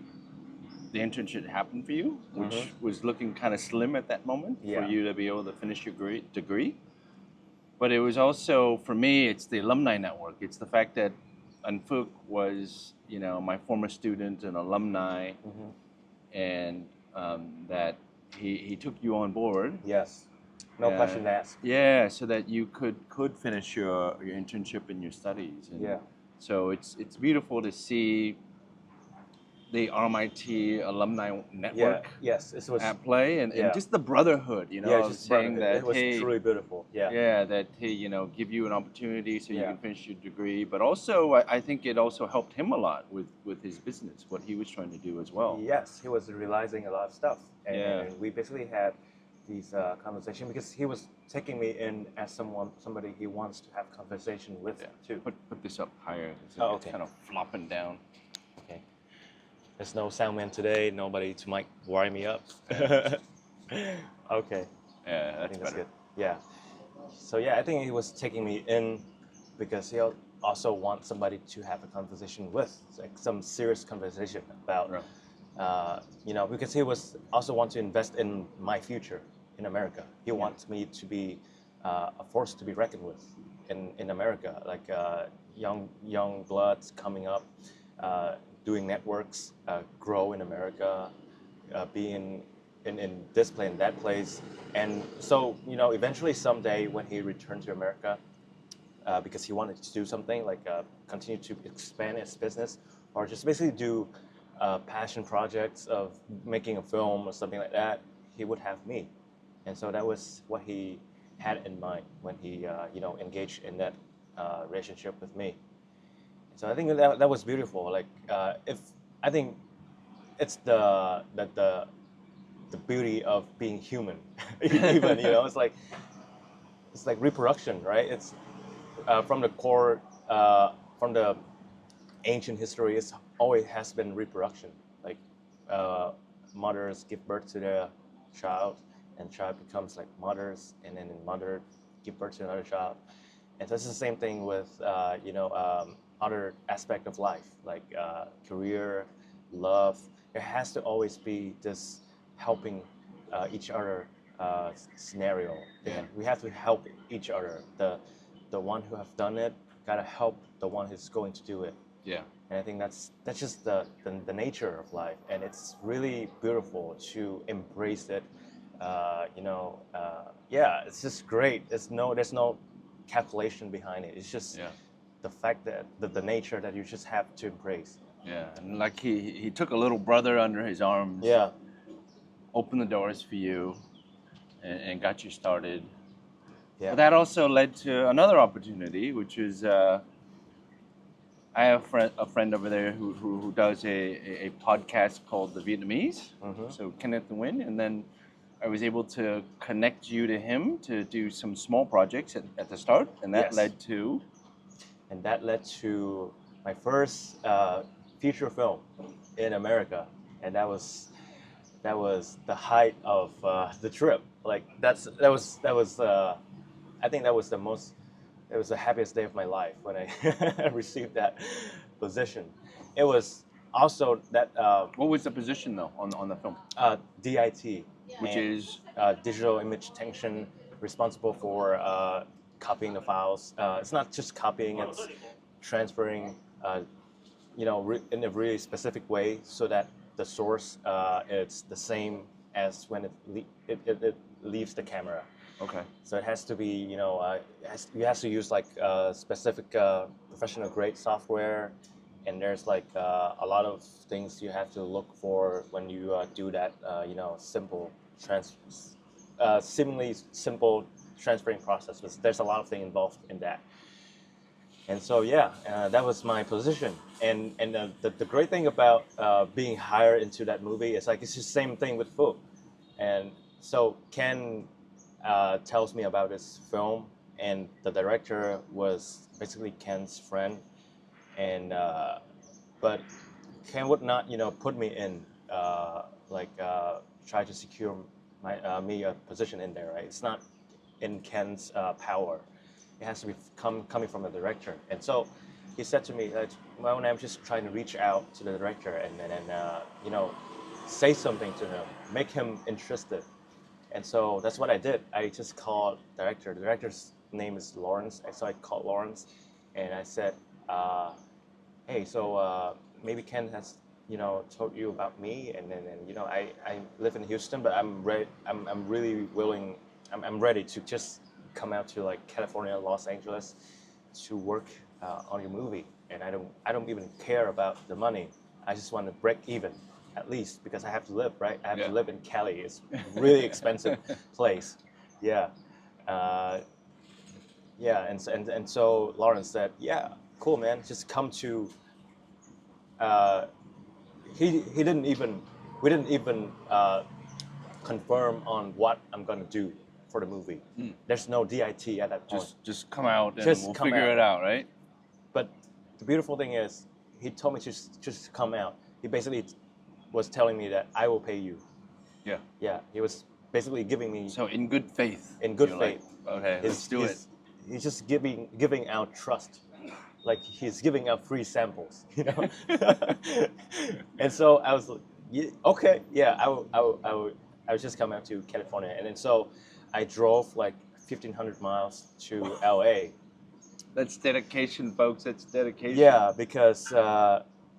the internship happen for you, which was looking kind of slim at that moment for Yeah. you to be able to finish your degree. But it was also, for me, it's the alumni network. It's the fact that Anphuc was, you know, my former student and alumni, and that he took you on board. Yes. No question asked. Yeah, so that you could finish your internship and your studies. And Yeah. so it's beautiful to see the RMIT alumni network Yes. It was. at play, and Yeah. just the brotherhood, you know, Yeah, of just saying that, it was hey, truly beautiful. Yeah. that, hey, you know, give you an opportunity so you Yeah. can finish your degree. But also, I think it also helped him a lot with his business, what he was trying to do as well. Yes, he was realizing a lot of stuff, and, Yeah. and we basically had these conversations because he was taking me in as somebody he wants to have conversation with too. Put this up higher. It's, Oh, it's okay. kind of flopping down. Okay. There's no soundman today. Nobody to mic wire me up. Okay. Yeah, I that's think that's better. good. Yeah. So yeah, I think he was taking me in because he also wants somebody to have a conversation with, like some serious conversation about, Right. you know, because he was also want to invest in my future in America. He wants me to be a force to be reckoned with in America, like young bloods coming up, doing networks, grow in America, being in this place and that place. And so, you know, eventually someday when he returned to America, because he wanted to do something like continue to expand his business or just basically do passion projects of making a film or something like that, he would have me. And so that was what he had in mind when he, you know, engaged in that relationship with me. So I think that was beautiful. Like, I think it's the beauty of being human. Even, you know, it's like reproduction, right? It's from the core, from the ancient history, it's always has been reproduction. Like mothers give birth to their child, and child becomes like mothers, and then mother give birth to another child. And so it's the same thing with you know, other aspect of life, like career, love. There has to always be this helping each other scenario. Yeah. We have to help each other. The one who have done it gotta help the one who's going to do it. Yeah. And I think that's just the nature of life, and it's really beautiful to embrace it. You know, yeah, it's just great. There's no calculation behind it. It's just the fact that the nature that you just have to embrace. Yeah, and like he took a little brother under his arms. Yeah. Opened the doors for you, and got you started. Yeah. But that also led to another opportunity, which is I have a friend over there who does a podcast called The Vietnamese. So Kenneth Nguyen, and then I was able to connect you to him to do some small projects at the start, and that led to. And that led to my first feature film in America, and that was the height of the trip. Like that was I think that was the happiest day of my life when I received that position. It was also that What was the position though on the film? DIT, Which is digital image detection, responsible for copying the files. It's not just copying; it's transferring, you know, in a really specific way so that the source it's the same as when it leaves the camera. okay. So it has to be, you know, you have to use like specific professional grade software, and there's like a lot of things you have to look for when you do that, you know, seemingly simple transferring process. But there's a lot of things involved in that. And so yeah, that was my position. And the great thing about being hired into that movie is like it's the same thing with food. And so Ken tells me about this film, and the director was basically Ken's friend, and but Ken would not, you know, put me in try to secure me a position in there. Right? It's not in Ken's power. It has to be coming from the director. And so he said to me, well, I'm just trying to reach out to the director and you know, say something to him, make him interested. And so that's what I did. I just called the director. The director's name is Lawrence. So I called Lawrence and I said, hey, so maybe Ken has, you know, told you about me, and you know, I live in Houston, but I'm really willing, I'm ready to just come out to like California, Los Angeles to work on your movie, and I don't even care about the money. I just want to break even, at least, because I have to live, right? I have to live in Cali. It's a really expensive place. Yeah, yeah, and so Lawrence said, yeah, cool, man, just come to. We didn't even confirm on what I'm gonna do for the movie. There's no DIT at that point. Just come out and Just we'll come figure out. it out, right? But the beautiful thing is, he told me to just come out. He basically was telling me that I will pay you. Yeah. Yeah, he was basically giving me So in good faith. in good you're faith. Like, okay, let's do it. He's just giving out trust, like he's giving out free samples, you know. And so I was like, yeah, okay, yeah, I will just come out to California, and then so I drove like 1,500 miles to LA. That's dedication, folks. That's dedication. Yeah, because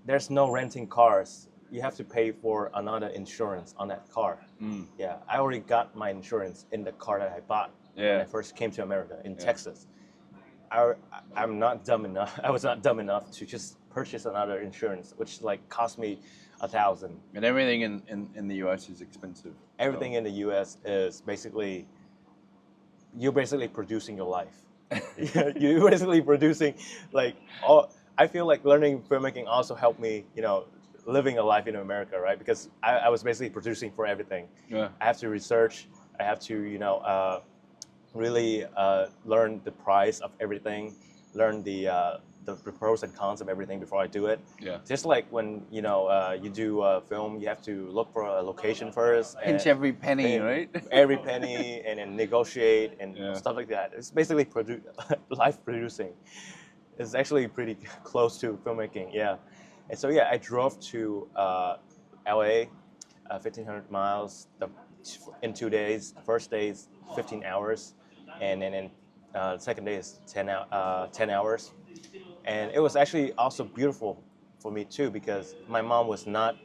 there's no renting cars. You have to pay for another insurance on that car. Yeah, I already got my insurance in the car that I bought when I first came to America in Texas. I'm not dumb enough. I was not dumb enough to just purchase another insurance, which like cost me $1,000. And everything in the U.S. is expensive. Everything in the U.S. is basically, you're basically producing your life. You're basically producing like all. I feel like learning filmmaking also helped me, you know, living a life in America, right? Because I was basically producing for everything. Yeah. I have to research. I have to, you know, really learn the price of everything, learn the pros and cons of everything before I do it. Yeah. Just like when, you know, you do a film, you have to look for a location first. Pinch every penny, right? Every penny, and then negotiate and stuff like that. It's basically life producing. It's actually pretty close to filmmaking, yeah. And so yeah, I drove to LA, 1,500 miles in 2 days. The first day is 15 hours, and then the second day is 10 hours. And it was actually also beautiful for me too, because my mom was not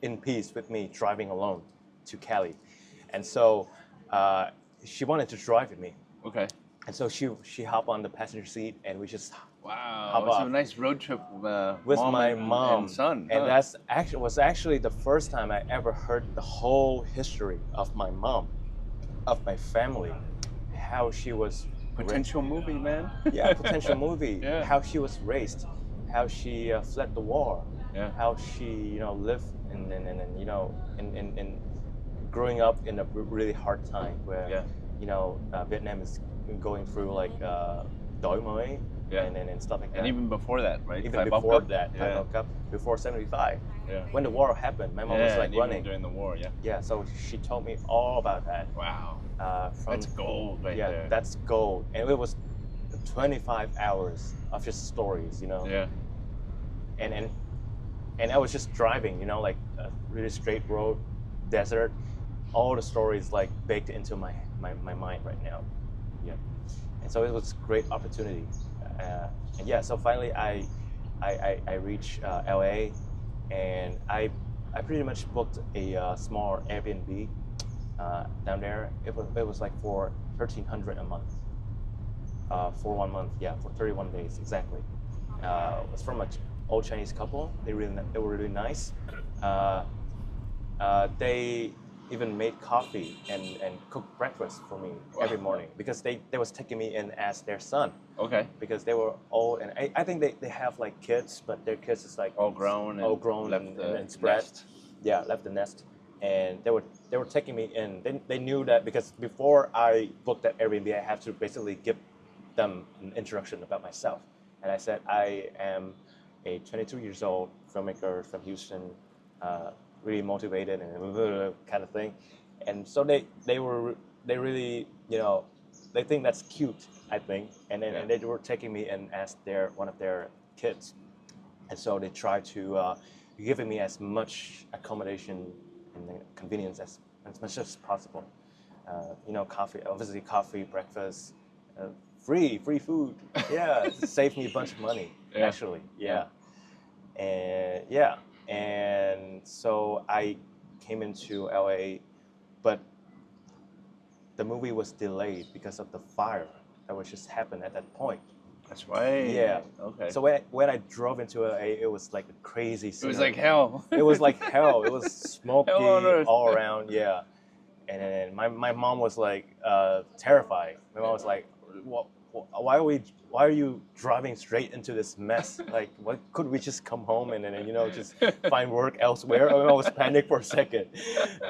in peace with me driving alone to Cali, and so she wanted to drive with me. Okay. And so she hopped on the passenger seat, and we just Wow, it's a nice road trip with mom my and, mom and son. And that's actually the first time I ever heard the whole history of my mom, of my family, how she was potential movie, man. Yeah, potential movie. Yeah. How she was raised, how she fled the war, how she, you know, lived and you know, in growing up in a really hard time where you know, Vietnam is going through like đổi mới and stuff like that. And even before that, right? Even before that, before 75. Yeah. When the war happened, my mom was like running during the war. Yeah. Yeah, so she told me all about that. Wow. That's gold right there. there. That's gold, and it was 25 hours of just stories, you know. Yeah. And I was just driving, you know, like a really straight road, desert. All the stories like baked into my mind right now. Yeah. And so it was a great opportunity. And yeah, so finally I reached LA, and I pretty much booked a small Airbnb down there. It was like for $1,300 a month, for 1 month, yeah, for 31 days exactly. was from an old Chinese couple. They were really nice. They even made coffee and cooked breakfast for me every morning because they was taking me in as their son. Okay. Because they were old, and I think they have like kids, but their kids is like All grown and spread. nest. Yeah, left the nest, and they were taking me in. They knew that because before I booked that Airbnb, I have to basically give them an introduction about myself, and I said I am a 22 years old filmmaker from Houston, really motivated and kind of thing, and so they really they think that's cute, I think, and then and they were taking me in as one of their kids, and so they try to giving me as much accommodation and convenience as much as possible. Coffee, breakfast, free food. Yeah, it saved me a bunch of money actually. Yeah. And so I came into LA, but the movie was delayed because of the fire that was just happened at that point. That's right. Yeah. Okay. So when I drove into LA, it was like a crazy it scenery. was like hell. It was like hell. It was smoky Hell on earth. all around. Yeah. And then my mom was like terrified. My mom was like, why are you driving straight into this mess? Like, what could we just come home and then just find work elsewhere? I was panicked for a second.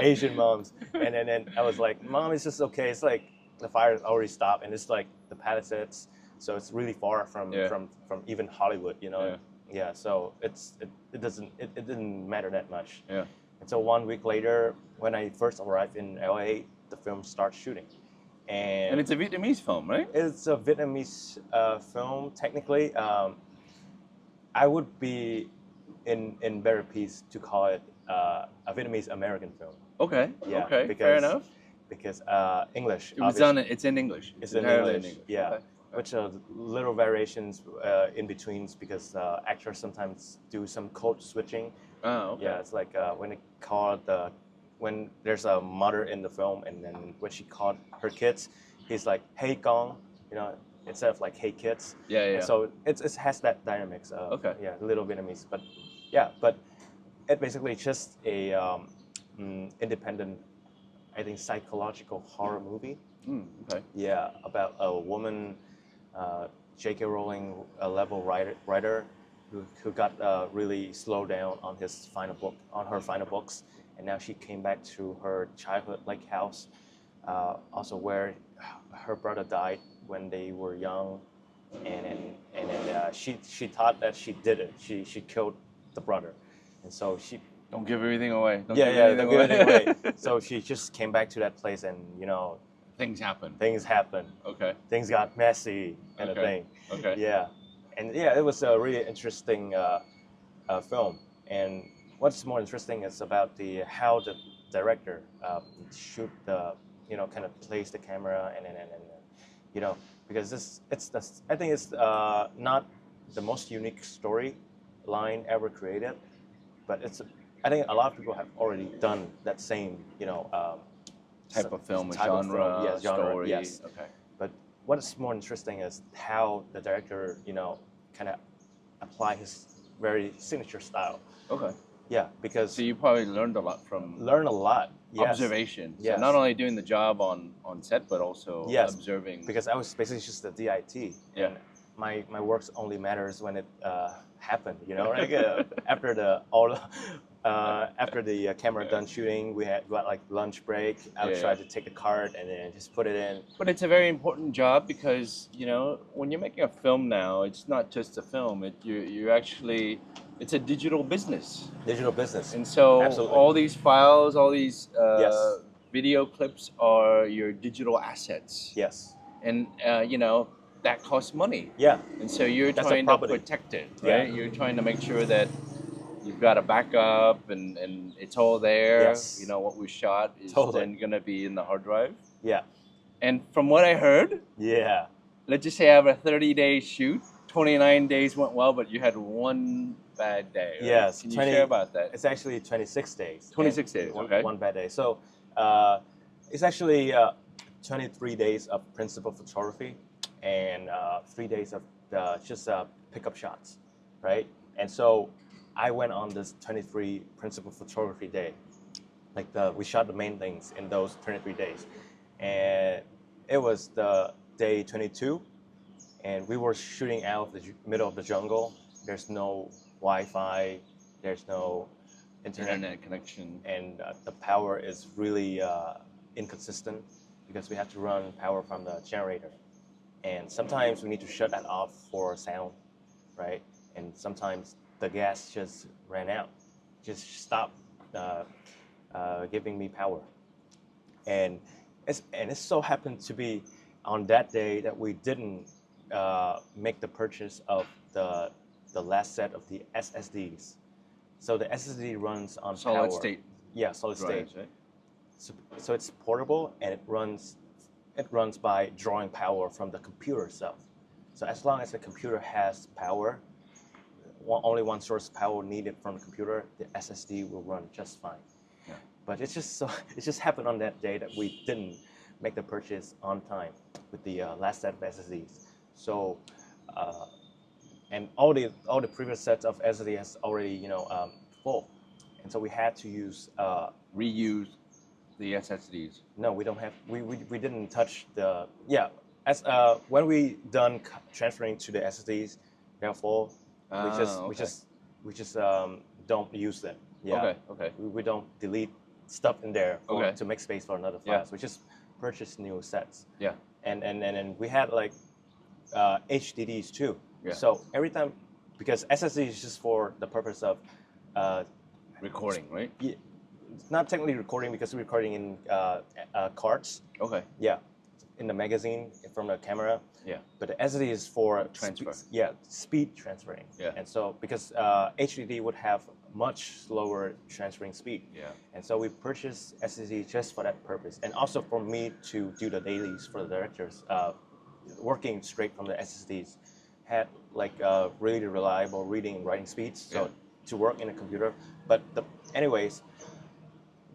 Asian moms. And then I was like, Mom, it's just okay. It's like the fire already stopped, and it's like the Palisades, so it's really far from even Hollywood. Yeah. So it didn't matter that much. Yeah. And so 1 week later, when I first arrived in LA, the film starts shooting. And it's a Vietnamese film, right? It's a Vietnamese film, technically. I would be in better peace to call it a Vietnamese American film. Okay. Yeah, Okay. Fair enough. Because English. It's in English. It's entirely in English. Yeah. Okay. Which are little variations in betweens because actors sometimes do some code switching. Oh, okay. Yeah, it's like when there's a mother in the film, and then when she called her kids, he's like, "Hey, Gong," instead of like, "Hey, kids." Yeah. And so it has that dynamics. Okay. Yeah, a little Vietnamese, but it basically just a independent, I think, psychological horror movie. Okay. Yeah, about a woman, J.K. Rowling, a level writer, who got really slowed down on her final books, and now she came back to her childhood-like house, also where her brother died when they were young, and then she thought that she did it. She killed the brother, and so she. Don't give everything away. Don't give anything away. So she just came back to that place, and things happen. Things happen. Okay. Things got messy, kind of thing. Okay. Yeah, and yeah, it was a really interesting film. And what's more interesting is about how the director shoot kind of place the camera and because I think it's not the most unique storyline ever created, but I think a lot of people have already done that same type of film, genre, yes, story. Yes. Okay. But what is more interesting is how the director, kind of apply his very signature style. Okay. Yeah, because So you probably learned a lot from learn a lot. Yes. observation. Yes. So not only doing the job on set, but also Yes, observing. because I was basically just a DIT. Yeah. And my works only matters when it happened. Like after the camera done shooting, we got like lunch break. I would try to take a card and then just put it in. But it's a very important job because when you're making a film now, it's not just a film. It's a digital business. Digital business. And so Absolutely. all these files, all these Yes. video clips are your digital assets. Yes. And that costs money. Yeah. And so you're That's a trying to property. protect it, Yeah. right? You're trying to make sure that you've got a backup and it's all there. Yes. What we shot is Totally. then going to be in the hard drive. Yeah. And from what I heard, Yeah. let's just say I have a 30-day shoot. 29 days went well, but you had one bad day. Right? Yes. Can you share about that? It's actually 26 days. 26 and days, okay. One bad day. So it's actually 23 days of principal photography and 3 days of just pick up shots, right? And so I went on this 23 principal photography day. Like we shot the main things in those 23 days. And it was the day 22, and we were shooting out of the middle of the jungle. There's no Wi-Fi, there's no internet connection. and the power is really inconsistent because we have to run power from the generator. And sometimes we need to shut that off for sound, right? And sometimes the gas just ran out, just stopped giving me power. And it so happened to be on that day that we didn't make the purchase of the last set of the SSDs. So the SSD runs on Solid power. state. Yeah, solid state. Right. So it's portable and it runs by drawing power from the computer itself. So as long as the computer has power, only one source of power needed from the computer, the SSD will run just fine. Yeah. But it just happened on that day that we didn't make the purchase on time with the last set of SSDs. So and all the previous sets of SSD has already full, and so we had to use Reuse the SSDs. No, we don't have. We didn't touch the as when we done transferring to the SSDs, they're full. We just don't use them. Yeah. Okay. We don't delete stuff in there to make space for another files. Yeah. We just purchase new sets. Yeah. And we had like HDDs too. Yeah. So every time, because SSD is just for the purpose of Recording, right? yeah, it's not technically recording because we're recording in cards. Okay. Yeah, in the magazine from the camera. Yeah. But the SSD is for Transfer. Speed transferring. Yeah. And so because HDD would have much slower transferring speed. Yeah. And so we purchased SSD just for that purpose, and also for me to do the dailies for the directors. Working straight from the SSDs had like really reliable reading and writing speeds. So to work in a computer, but anyways,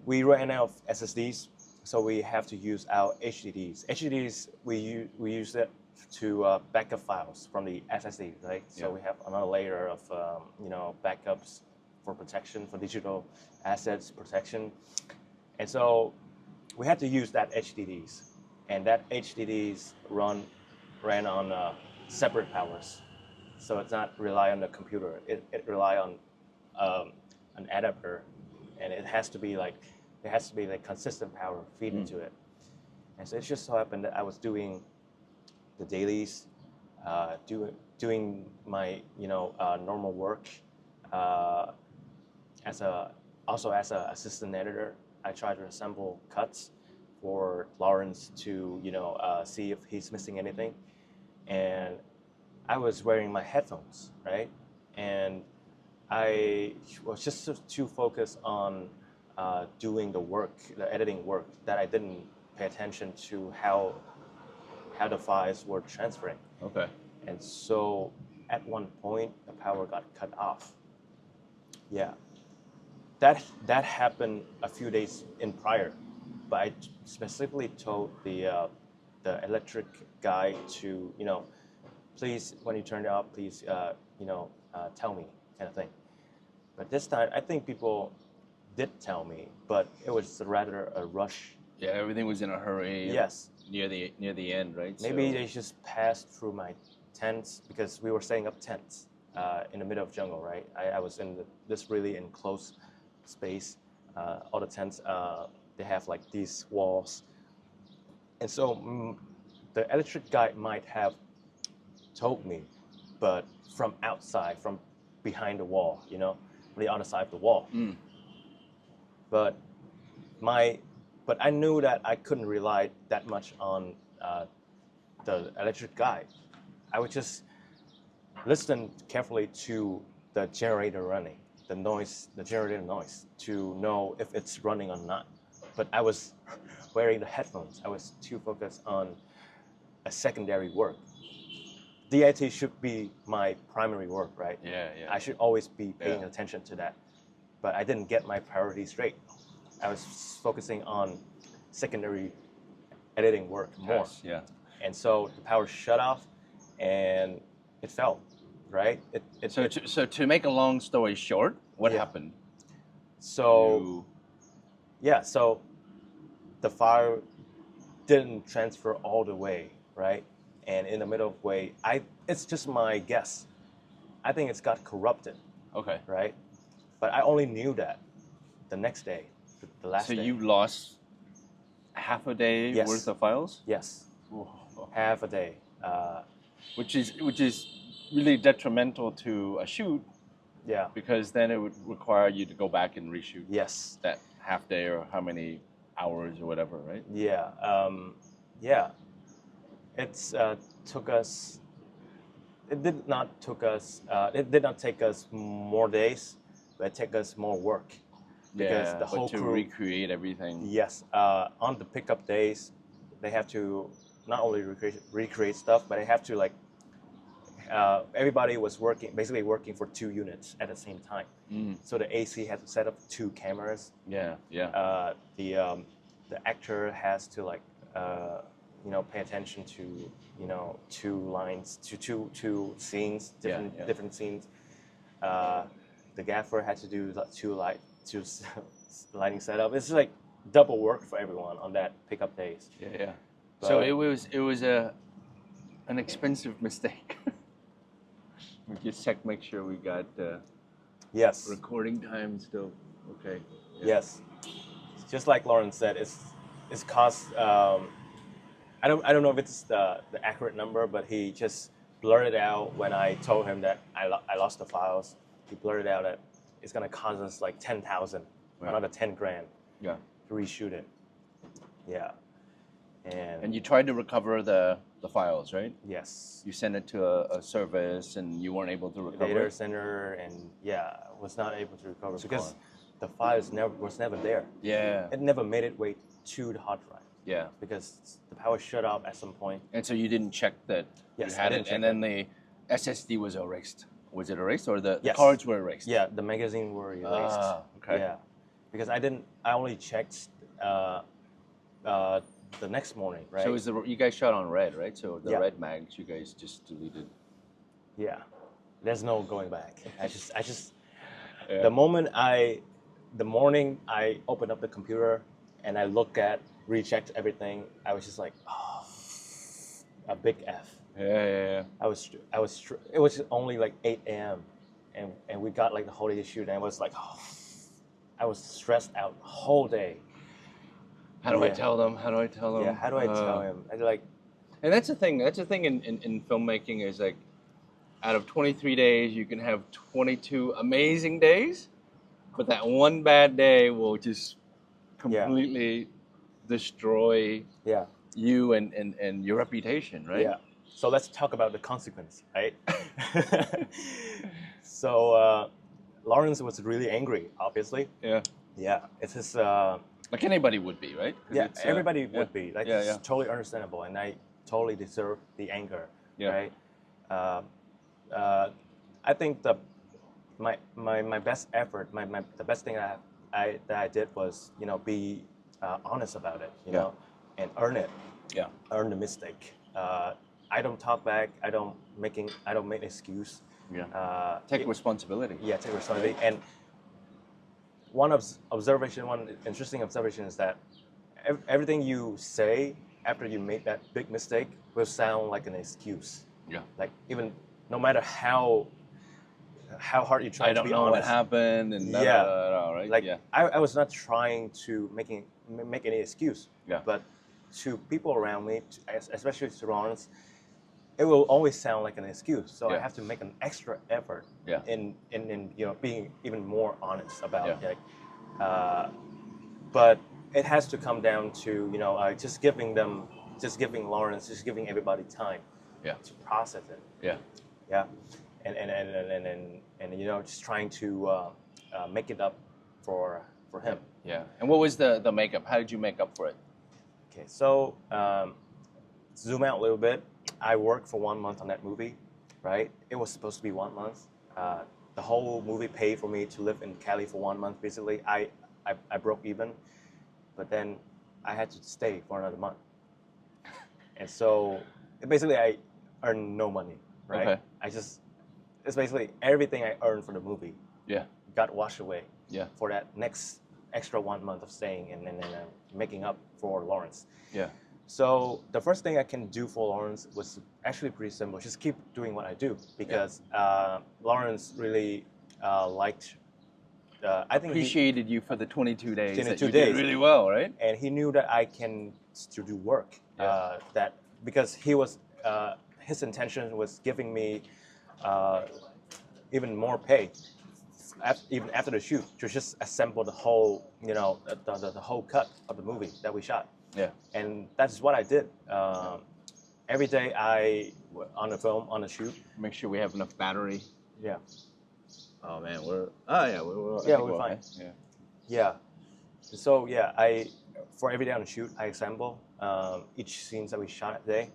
we ran out of SSDs, so we have to use our HDDs. HDDs we use it to backup files from the SSD, right? So we have another layer of backups for protection, for digital assets protection, and so we had to use that HDDs, and that HDDs ran on separate powers, so it's not rely on the computer. It rely on an adapter, and it has to be like consistent power feed into it. And so it just so happened that I was doing the dailies, doing my normal work as an assistant editor. I try to assemble cuts for Lawrence to see if he's missing anything, and I was wearing my headphones, right? And I was just too focused on doing the editing work, that I didn't pay attention to how the files were transferring. Okay. And so at one point, the power got cut off. Yeah. That happened a few days in prior, but I specifically told the electric guy to, please, when you turn it off, please, tell me, kind of thing. But this time, I think people did tell me, but it was rather a rush. Yeah, everything was in a hurry. Yes. Near the end, right? Maybe they just passed through my tents, because we were setting up tents in the middle of jungle, right? I was in this really enclosed space. All the tents, they have like these walls. And so the electric guy might have told me, but from outside, from behind the wall, on the other side of the wall. But I knew that I couldn't rely that much on the electric guy. I would just listen carefully to the generator running, the generator noise, to know if it's running or not. But I was wearing the headphones. I was too focused on a secondary work. DIT should be my primary work, right? Yeah. I should always be paying attention to that. But I didn't get my priorities straight. I was focusing on secondary editing work more. Yes, yeah. And so the power shut off and it fell. right? So to make a long story short, what Yeah. happened? So You- yeah, so the fire didn't transfer all the way, right? And in the middle of the way, it's just my guess. I think it's got corrupted, okay. right? But I only knew that the next day, the last So day. you lost half a day Yes. worth of files, Yes, Whoa. half a day. which is really detrimental to a shoot Yeah. because then it would require you to go back and reshoot Yes. that half day or how many hours or whatever, right? Yeah. Yeah. It's took us. It did not took us. It did not take us more days, but it took us more work because Yeah, the whole but to crew. recreate everything. Yes. On the pickup days, they have to not only recreate stuff, but they have to like. Everybody was basically working for 2 units at the same time. So the AC had to set up 2 cameras. Yeah, yeah. The actor has to like pay attention to 2 lines, to two scenes, different scenes. The gaffer had to do 2 lighting setup. It's like double work for everyone on that pickup days. Yeah, yeah. So But- it was an expensive mistake. We just check, make sure we got Yes. recording time still okay. Yes, just like Lauren said, it's cost. I don't know if it's the accurate number, but he just blurted out when I told him that I lost the files. He blurted out that it's gonna cost us like 10,000, Right. another 10 grand Yeah. to reshoot it. Yeah, And you tried to recover the files, right? yes, You sent it to a service and you weren't able to recover data it? center, and yeah, was not able to recover because fine. the files was never there. Yeah. It never made its way to the hard drive Yeah. because the power shut off at some point. And so you didn't check that Yes, you I had didn't it, and check then the SSD was erased. Was it erased or the Yes. cards were erased? Yeah, the magazine were erased. Ah, okay. Yeah, because I only checked the next morning, right? So you guys shot on red, right? So the Yeah. red mags you guys just deleted. Yeah, there's no going back. I just Yeah. the morning I opened up the computer and I rechecked everything, I was just like, oh, a big F. Yeah. It was only like 8 a.m. and we got like the whole day to shoot, and I was like, oh, I was stressed out the whole day. How do I Yeah. tell them? How do I tell them? Yeah, how do I tell him? I like, And that's the thing. That's the thing in filmmaking is like, out of 23 days, you can have 22 amazing days, but that one bad day will just completely destroy yeah, you and your reputation, right? yeah. So let's talk about the consequence, right? So Lawrence was really angry, obviously. Yeah. Yeah, it's his. Like anybody would be, right? 'Cause Yeah, it's, everybody yeah. would be. Like, Yeah, it's yeah. totally understandable, and I totally deserve the anger, Yeah. right? I think my best effort, the best thing that I did was be honest about it, you Yeah. know, and earn it, Yeah. earn the mistake. I don't talk back. I don't make excuse. Yeah. Take responsibility. Yeah, take responsibility. And one interesting observation is that everything you say after you make that big mistake will sound like an excuse. Yeah. Like, even no matter how hard you try I to don't be know what honest. happened and Yeah. right? Like, yeah. I was not trying to make any excuse. Yeah. But to people around me, especially to Lawrence, it will always sound like an excuse. So I Yeah. have to make an extra effort Yeah. in being even more honest about Yeah. it. But it has to come down to just giving Lawrence, just giving everybody time Yeah. to process it. Yeah. Yeah, and just trying to make it up for him. Yeah. And what was the makeup? How did you make up for it? Okay, so zoom out a little bit. I worked for 1 month on that movie, right? It was supposed to be 1 month. The whole movie paid for me to live in Cali for 1 month. Basically, I broke even, but then I had to stay for another month, and so basically I earned no money, right? Okay. it's basically everything I earned for the movie Yeah. got washed away Yeah. for that next extra 1 month of staying and making up for Lawrence. Yeah. So the first thing I can do for Lawrence was actually pretty simple. Just keep doing what I do because Lawrence really liked. I think Appreciated you for the 22 days. 22 that you days. did really well, right? and he knew that I can still do work. That because he was his intention was giving me even more pay even after the shoot to just assemble the whole the whole cut of the movie that we shot. Yeah. And that's what I did. Every day I on the film on the shoot. Make sure we have enough battery. Yeah. Oh man, we're I think we're fine. Okay. Yeah. So for every day on the shoot I assemble each scenes that we shot that day,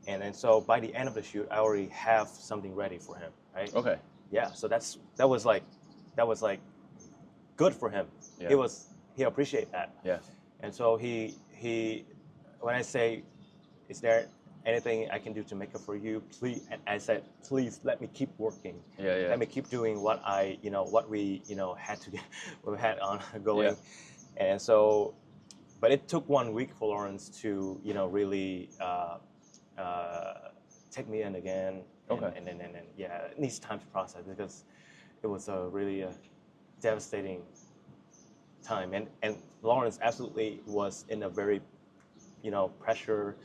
and then so by the end of the shoot I already have something ready for him. Right. Okay. Yeah. So that was like good for him. Yeah. He appreciated that. Yeah. And so he when I say, is there anything I can do to make up for you, please, and I said, please let me keep working. Yeah. Yeah. Let me keep doing what we had to we had on going. Yeah. And so, but it took 1 week for Lawrence to really take me in again. Okay. And it needs time to process because it was a really devastating time, and Lawrence absolutely was in a very pressure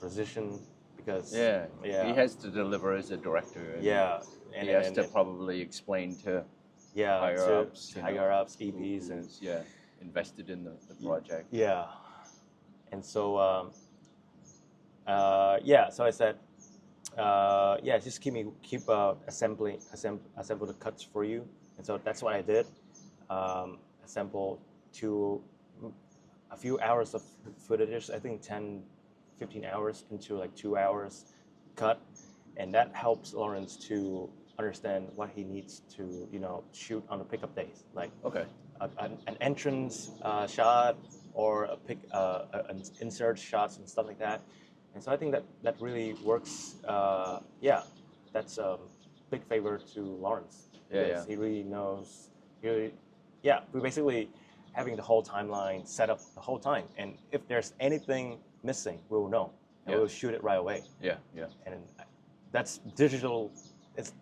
position because he has to deliver as a director. And and he has to probably explain to higher ups, EPs, and invested in the project. Yeah, and so so I said, just keep assemble the cuts for you, and so that's what I did. Assemble a few hours of footage, I think 10-15 hours into like 2 hours cut, and that helps Lawrence to understand what he needs to shoot on the pickup days, like an entrance shot or an insert shots and stuff like that. And so I think that really works. That's a big favor to Lawrence because he really knows. We're basically having the whole timeline set up the whole time, and if there's anything missing, we'll know, and we'll shoot it right away. Yeah. And that's digital.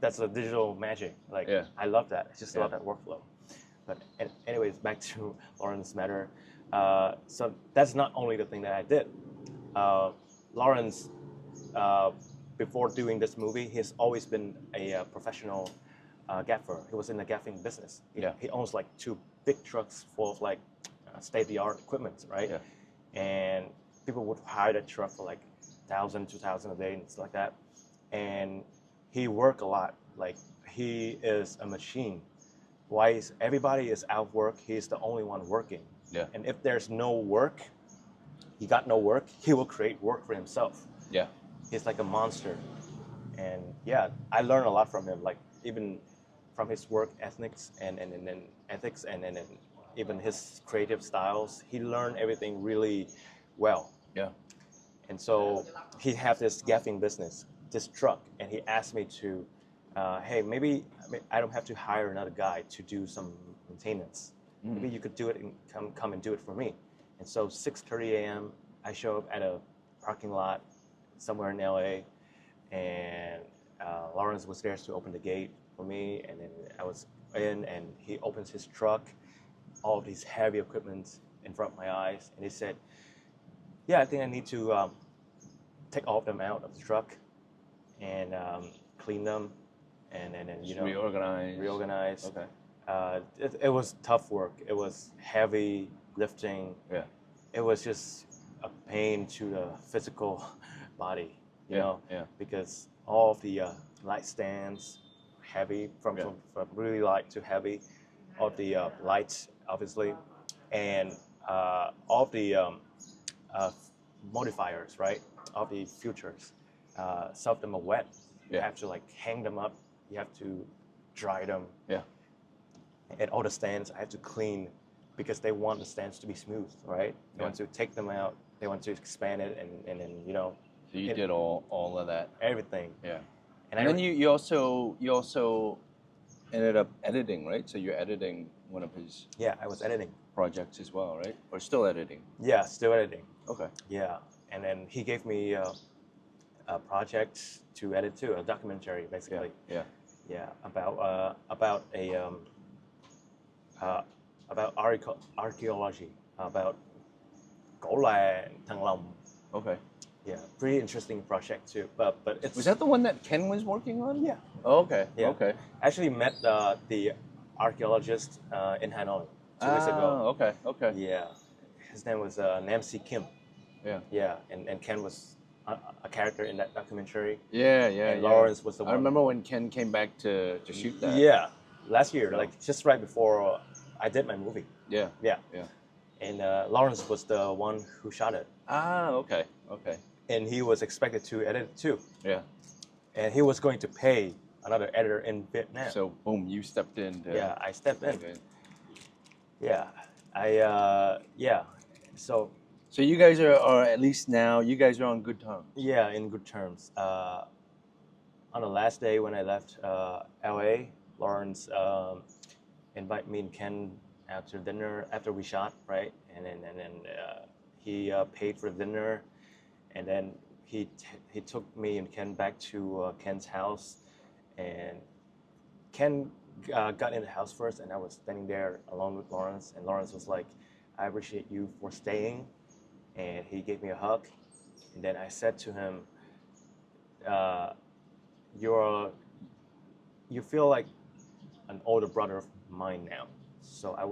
That's a digital magic. Like I love that. I just love that workflow. But anyways, back to Lawrence matter. So that's not only the thing that I did. Lawrence, before doing this movie, he's always been a professional gaffer. He was in the gaffing business. He owns like 2 big trucks full of like state-of-the-art equipment, right? Yeah. And people would hire that truck for like 1,000, 2,000 a day and stuff like that. And he worked a lot. Like he is a machine. Why everybody is out of work, he's the only one working. Yeah. And if there's no work, he got no work, he will create work for himself. Yeah. He's like a monster. And I learned a lot from him, like even from his work ethics and even his creative styles. He learned everything really well. Yeah. And so he has this gaffing business, this truck, and he asked me to, hey, maybe I don't have to hire another guy to do some maintenance. Maybe you could do it and come and do it for me. And so 6:30 a.m. I show up at a parking lot somewhere in LA, and Lawrence was there to open the gate for me, and then I was in, and he opens his truck, all of these heavy equipment in front of my eyes, and he said, I think I need to take all of them out of the truck and clean them, and reorganize. Okay. It was tough work. It was heavy lifting. Yeah. It was just a pain to the physical body, you know, because all of the light stands, heavy from really light to heavy, all of the lights, obviously, and all of the modifiers, right, of the futures. Some of them are wet. You have to like hang them up. You have to dry them. Yeah. And all the stands I have to clean because they want the stands to be smooth, right? They want to take them out. They want to expand it and then, So you did all of that? Everything. Yeah. And then you also ended up editing, right? So you're editing one of his yeah, I was editing. projects as well, right? Or still editing? Yeah, still editing. Okay. Yeah, and then he gave me a project to edit too, a documentary basically. Yeah. Yeah, about about archaeology, about cổ làng Thăng Long. Okay. Yeah, pretty interesting project too. But it's Was that the one that Ken was working on? Yeah. Oh, okay. Yeah. Okay. I actually met the archaeologist in Hanoi 2 weeks ago. Okay. Okay. Yeah, his name was Namsi Kim. Yeah. Yeah, and Ken was a character in that documentary. Yeah. And Lawrence was the one. I remember when Ken came back to shoot that. Yeah, last year, So- like just right before I did my movie. Yeah. Yeah. Yeah. And Lawrence was the one who shot it, Okay. Okay. and he was expected to edit it too, Yeah. and he was going to pay another editor in Vietnam. So boom, you stepped in. yeah, I stepped in. Okay. Yeah, yeah. So So you guys are at least now. You guys are on good terms. yeah, in good terms. On the last day when I left LA, Lawrence invited me and Ken out to dinner after we shot, right? And then he paid for dinner, and then he took me and Ken back to Ken's house, and Ken got in the house first, and I was standing there alone with Lawrence, and Lawrence was like, "I appreciate you for staying," and he gave me a hug, and then I said to him, "You feel like an older brother of mine now, so I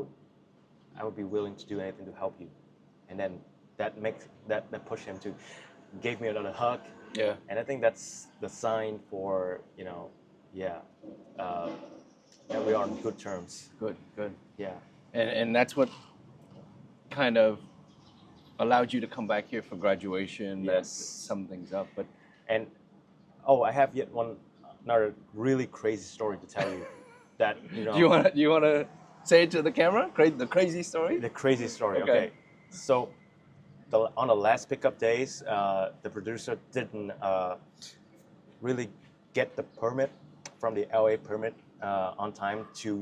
would be willing to do anything to help you," and then that pushed him to gave me another hug, Yeah. and I think that's the sign for that we are on good terms. Good. Good. Yeah. And that's what kind of allowed you to come back here for graduation. That Yes. sum things up. But And I have yet another really crazy story to tell you. That do you want to say it to the camera? The crazy story. the crazy story. Okay. Okay. So on the last pickup days, the producer didn't really get the permit from the LA permit on time to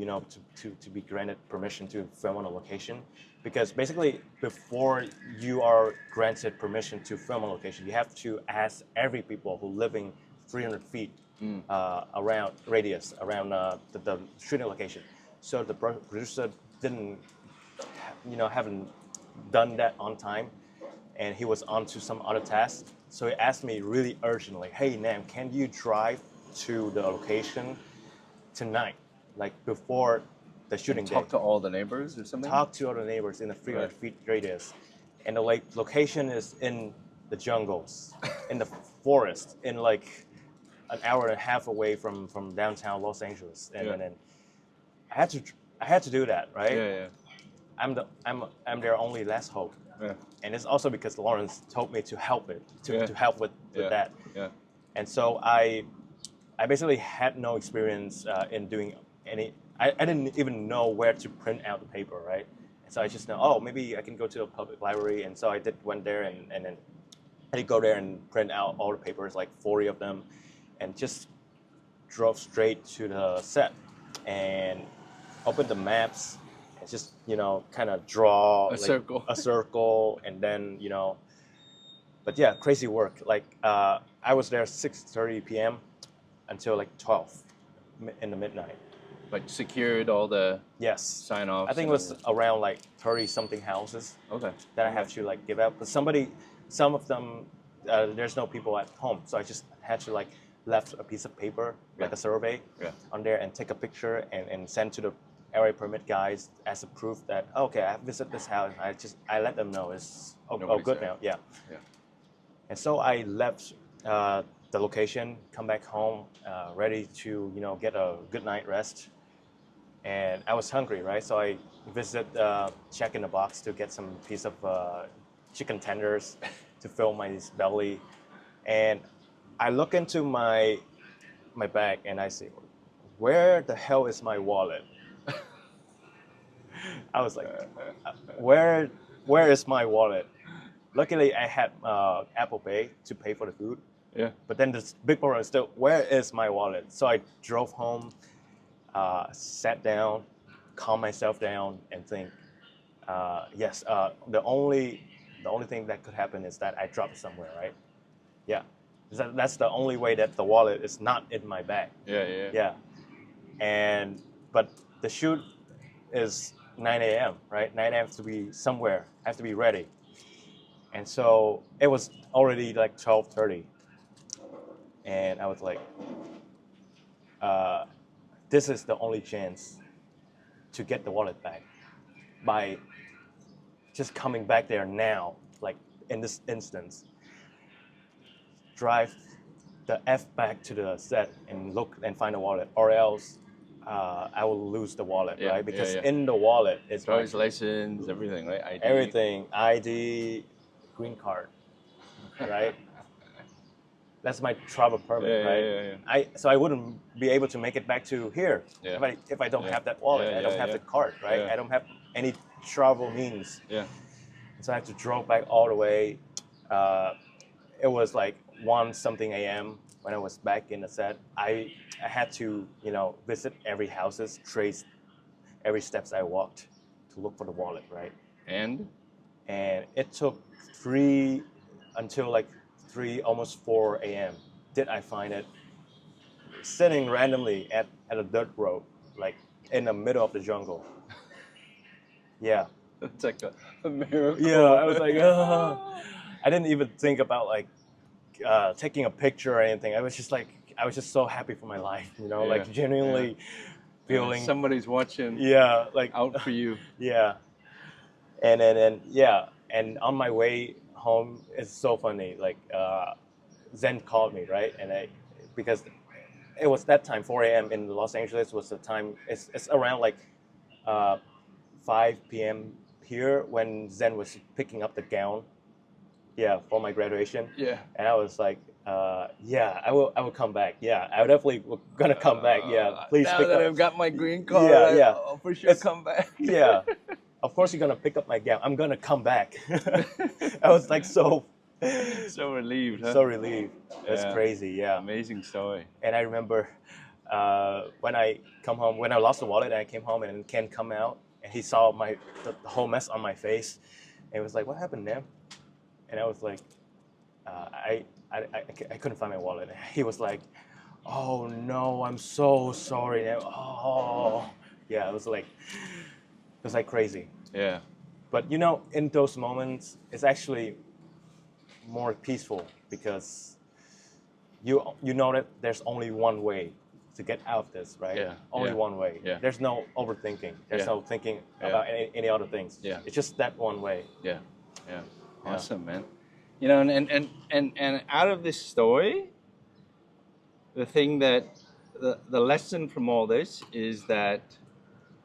be granted permission to film on a location, because basically before you are granted permission to film on location, you have to ask every people who living 300 feet around radius around the shooting location. So the producer didn't haven't done that on time, and he was on to some other task. So he asked me really urgently, "Hey Nam, can you drive to the location tonight, like before the shooting day? Talk to all the neighbors or something. Talk to other neighbors in the 300 feet radius." And the location is in the jungles, in the forest, in like an hour and a half away from downtown Los Angeles. And then I had to do that, right? Yeah. I'm their only last hope. Yeah. And it's also because Lawrence told me to help with that. Yeah. And so I basically had no experience in doing any. I didn't even know where to print out the paper, right? And so I just know, maybe I can go to a public library. And so I went there and then I did go there and print out all the papers, like 40 of them, and just drove straight to the set and opened the maps and just kind of draw a circle, and then but yeah, crazy work. Like I was there 6:30 p.m. until like 12 in the midnight. But secured all the Yes. sign-offs. I think it was around like 30 something houses Okay. that I have to like give out. But some of them, there's no people at home, so I just had to like left a piece of paper, like a survey, on there, and take a picture and send to the area permit guys as a proof that okay, I visited this house. I let them know it's good there. now. Yeah. Yeah. And so I left the location, come back home, ready to get a good night rest. And I was hungry, right? So I visited Check in the Box to get some piece of chicken tenders to fill my belly. And I look into my bag and I say, "Where the hell is my wallet?" I was like, where is my wallet? Luckily, I had Apple Pay to pay for the food. Yeah. But then this big problem is still, where is my wallet? So I drove home, sat down, calm myself down, and think, yes, the only thing that could happen is that I dropped it somewhere, right? Yeah, that's the only way that the wallet is not in my bag. Yeah. And but the shoot is 9 a.m. right? 9 a.m. I have to be somewhere. I have to be ready. And so it was already like 12:30, and I was like, this is the only chance to get the wallet back by just coming back there now, like in this instance. Drive the F back to the set and look and find the wallet, or else I will lose the wallet, Yeah, right? Because yeah. in the wallet is my, Driver's license, everything, right? ID. everything, ID, green card, right? That's my travel permit, right? So I wouldn't be able to make it back to here if I don't have that wallet. I don't have the card, right? I don't have any travel means. Yeah. So I have to drove back all the way. It was like 1-something a.m. when I was back in the set. I had to, visit every houses, trace every steps I walked to look for the wallet, right? And it took 3 until like 3, almost 4 a.m. Did I find it sitting randomly at a dirt road, like in the middle of the jungle. Yeah. it's like a miracle. Yeah, I was like, I didn't even think about like taking a picture or anything. I was just so happy for my life, like genuinely feeling somebody's watching. Yeah, like out for you. Yeah, and and on my way home, it's so funny. Like Zen called me, right, and because it was that time 4 a.m. in Los Angeles was the time. It's around like 5 p.m. here when Zen was picking up the gown. Yeah, for my graduation. Yeah. And I was like, I will come back. Yeah, I definitely gonna come back. Yeah, please now pick that up. I've got my green card, I'll for sure come back. Yeah, of course you're gonna pick up my gown. I'm gonna come back. I was like so relieved, huh? So relieved. That's crazy. Yeah. Amazing story. And I remember when I come home, when I lost the wallet, and I came home and Ken come out and he saw the whole mess on my face, and he was like, "What happened, man?" And I was like, I couldn't find my wallet. And he was like, "Oh no, I'm so sorry." And yeah, it was like crazy. Yeah. But in those moments, it's actually more peaceful because you know that there's only one way to get out of this, right? Yeah. Only one way. Yeah. There's no overthinking. There's no thinking about any other things. Yeah. It's just that one way. Yeah. Awesome, man. And out of this story, the thing that the lesson from all this is that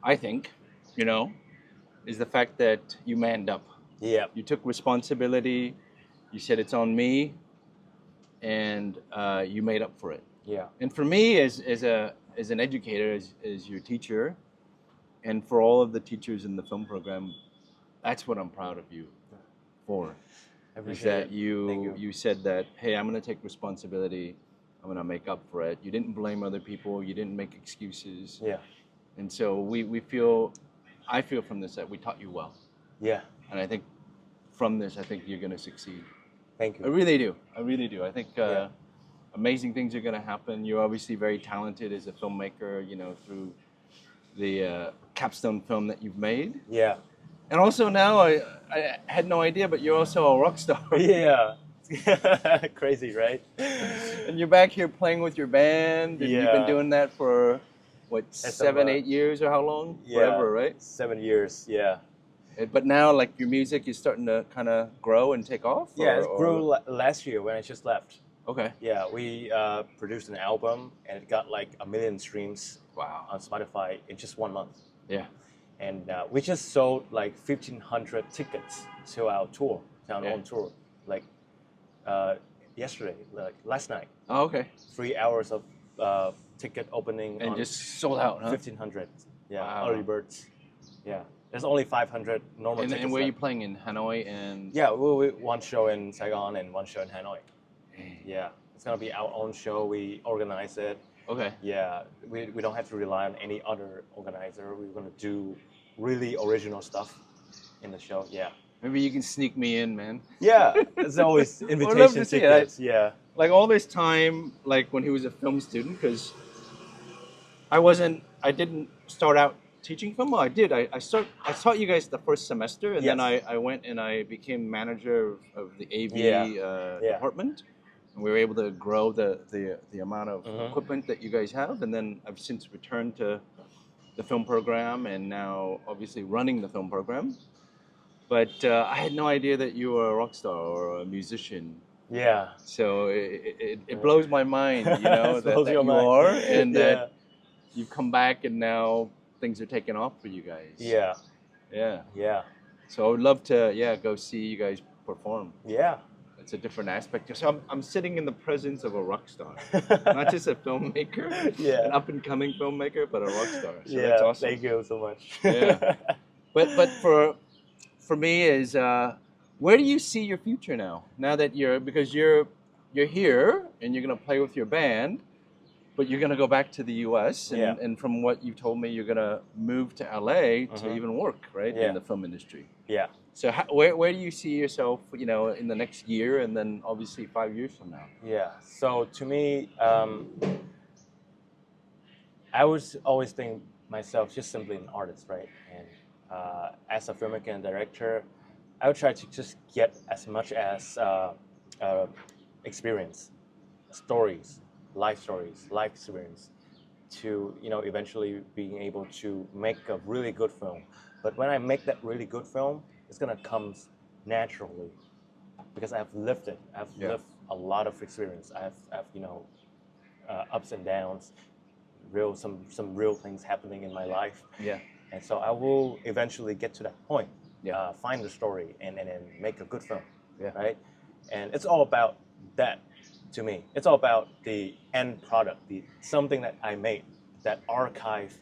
I think, is the fact that you manned up. Yeah. You took responsibility. You said it's on me, and you made up for it. Yeah. And for me, as an educator, as your teacher, and for all of the teachers in the film program, that's what I'm proud of you for. Is that you said that, hey, I'm going to take responsibility. I'm going to make up for it. You didn't blame other people. You didn't make excuses. Yeah. And so I feel from this that we taught you well. Yeah. And I think from this, I think you're going to succeed. Thank you. I really do. I think amazing things are going to happen. You're obviously very talented as a filmmaker, through the capstone film that you've made. Yeah. And also now, I had no idea, but you're also a rock star. Yeah. Crazy, right? And you're back here playing with your band, and you've been doing that for, what, 7, 8 years, or how long? Yeah. Forever, right? 7 years, yeah. But now, like, your music is starting to kind of grow and take off? Yeah, it grew last year when I just left. Okay. Yeah, we produced an album, and it got like 1 million streams on Spotify in just 1 month. Yeah. And we just sold like 1,500 tickets to our tour, to our own tour, like yesterday, like last night. Oh, okay. 3 hours of ticket opening. And just sold out, huh? 1,500. Yeah, Wow. early birds. Yeah. There's only 500 normal tickets. And where are you playing, in Hanoi and? Yeah, we one show in Saigon and one show in Hanoi. Yeah. It's gonna be our own show. We organize it. Okay. Yeah, we don't have to rely on any other organizer. We're gonna do really original stuff in the show. Yeah. Maybe you can sneak me in, man. Yeah, there's always I'd love invitation to see it. tickets. Yeah. Like all this time, like when he was a film student, because I didn't start out teaching film. Well, I did. I taught you guys the first semester, and then Yes. I went and I became manager of the AV Yeah. department, and we were able to grow the amount of Mhm. equipment that you guys have. And then I've since returned to the film program, and now obviously running the film program. But I had no idea that you were a rock star or a musician. Yeah. So it blows my mind, you know, It that, blows that your you mind. are, and Yeah. that you've come back, and now things are taking off for you guys. Yeah. Yeah. Yeah. So I would love to, go see you guys perform. Yeah. It's a different aspect. So I'm sitting in the presence of a rock star, not just a filmmaker, Yeah. an up and coming filmmaker, but a rock star. So Yeah. that's awesome. Thank you so much. Yeah. But for me is where do you see your future now? Now that because you're here and you're gonna play with your band, but you're gonna go back to the U.S. and, Yeah. and from what you told me, you're gonna move to L.A. to Mhm. even work Yeah. in the film industry. Yeah. So where do you see yourself, in the next year, and then obviously 5 years from now? Yeah. So to me, I was always think myself just simply an artist, right? And as a filmmaker and director, I would try to just get as much as experience, stories, life experience, to eventually being able to make a really good film. But when I make that really good film, it's gonna come naturally because I've lived it. I've Yeah. lived a lot of experience. I've ups and downs, some real things happening in my life. Yeah. And so I will eventually get to that point, Yeah. find the story, and make a good film, Yeah. right? And it's all about that to me. It's all about the end product, something that I made, that archive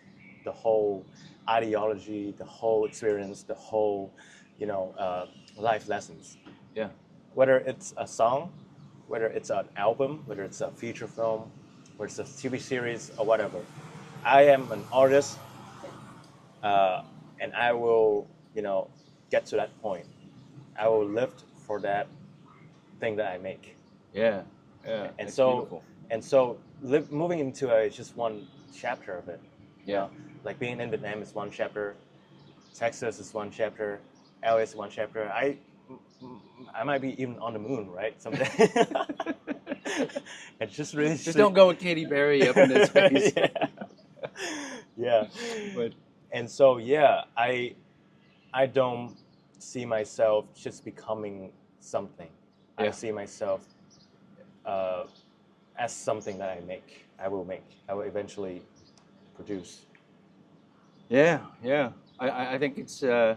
the whole ideology, the whole experience, the whole, life lessons. Yeah. Whether it's a song, whether it's an album, whether it's a feature film, whether it's a TV series or whatever. I am an artist, and I will, get to that point. I will live for that thing that I make. Yeah. Yeah. And It's so, beautiful. moving into just one chapter of it. Yeah. Like being in Vietnam is one chapter, Texas is one chapter, LA is one chapter. I might be even on the moon, right? Someday. And just really Just don't go with Katy Perry up into space. Yeah. Yeah. But And so I don't see myself just becoming something. I Yeah. see myself as something that I will eventually produce. yeah, yeah. I think it's I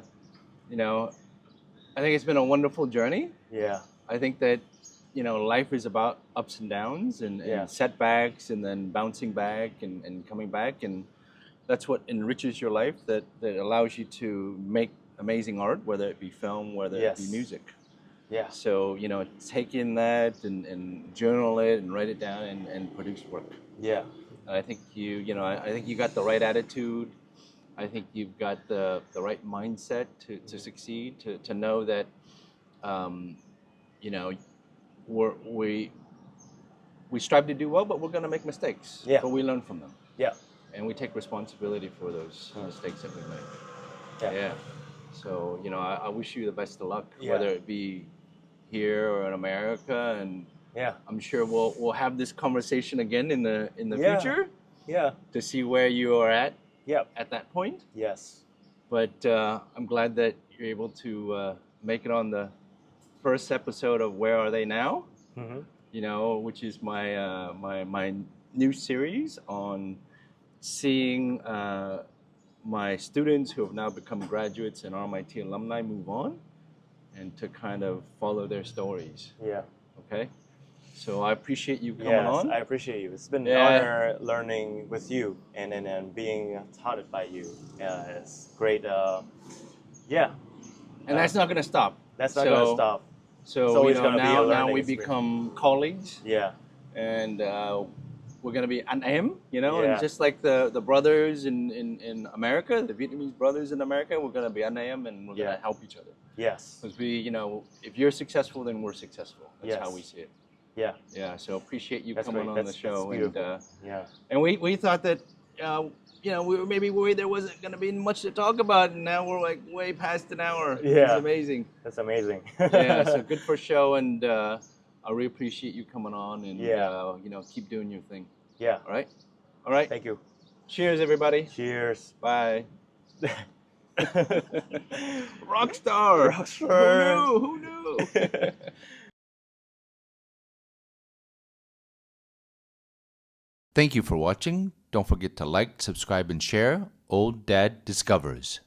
think it's been a wonderful journey. Yeah. I think that life is about ups and downs and Yeah. setbacks, and then bouncing back and coming back, and that's what enriches your life. That allows you to make amazing art, whether it be film, whether it be Yes. music. Yeah. So take in that and journal it and write it down and produce work. Yeah. And I think I think you got the right attitude. I think you've got the right mindset to succeed, to know that we strive to do well, but we're going to make mistakes. Yeah. But we learn from them, Yeah. and we take responsibility for those mistakes that we make. Yeah. Yeah. So I wish you the best of luck, Yeah. whether it be here or in America, and Yeah. I'm sure we'll have this conversation again in the Yeah. future Yeah. to see where you are Yeah. at that point. Yes. But I'm glad that you're able to make it on the first episode of Where Are They Now? Mm-hmm. Which is my new series on seeing my students who have now become graduates and RMIT alumni move on, and to kind of follow their stories. Yeah. Okay, so I appreciate you coming Yes, on. I appreciate you. It's been an Yeah. honor learning with you and being taught it by you. It's great. Yeah. And that's not going to stop. That's not going to stop. It's So always gonna be a now learning we experience. become colleagues, Yeah. and we're gonna be anh em, you know, and Yeah. just like the brothers in America, the Vietnamese brothers in America, we're gonna be anh em, and we're Yeah. gonna help each other. Yes. Because we, you know, if you're successful, then we're successful. That's Yes. how we see it. Yeah. Yeah. So appreciate you That's coming great. on That's the show, and beautiful. Yeah. and we thought that. You know, we were maybe worried there wasn't going to be much to talk about, and now we're like way past an hour. Yeah. It's amazing. That's amazing. Yeah, so good for show, and I really appreciate you coming on, and Yeah. you know, keep doing your thing. Yeah. All right, all right. Thank you. Cheers, everybody. Cheers. Bye. Rockstar. Rockstar. Who knew? Who knew? Thank you for watching. Don't forget to like, subscribe, and share. Old Dad Discovers.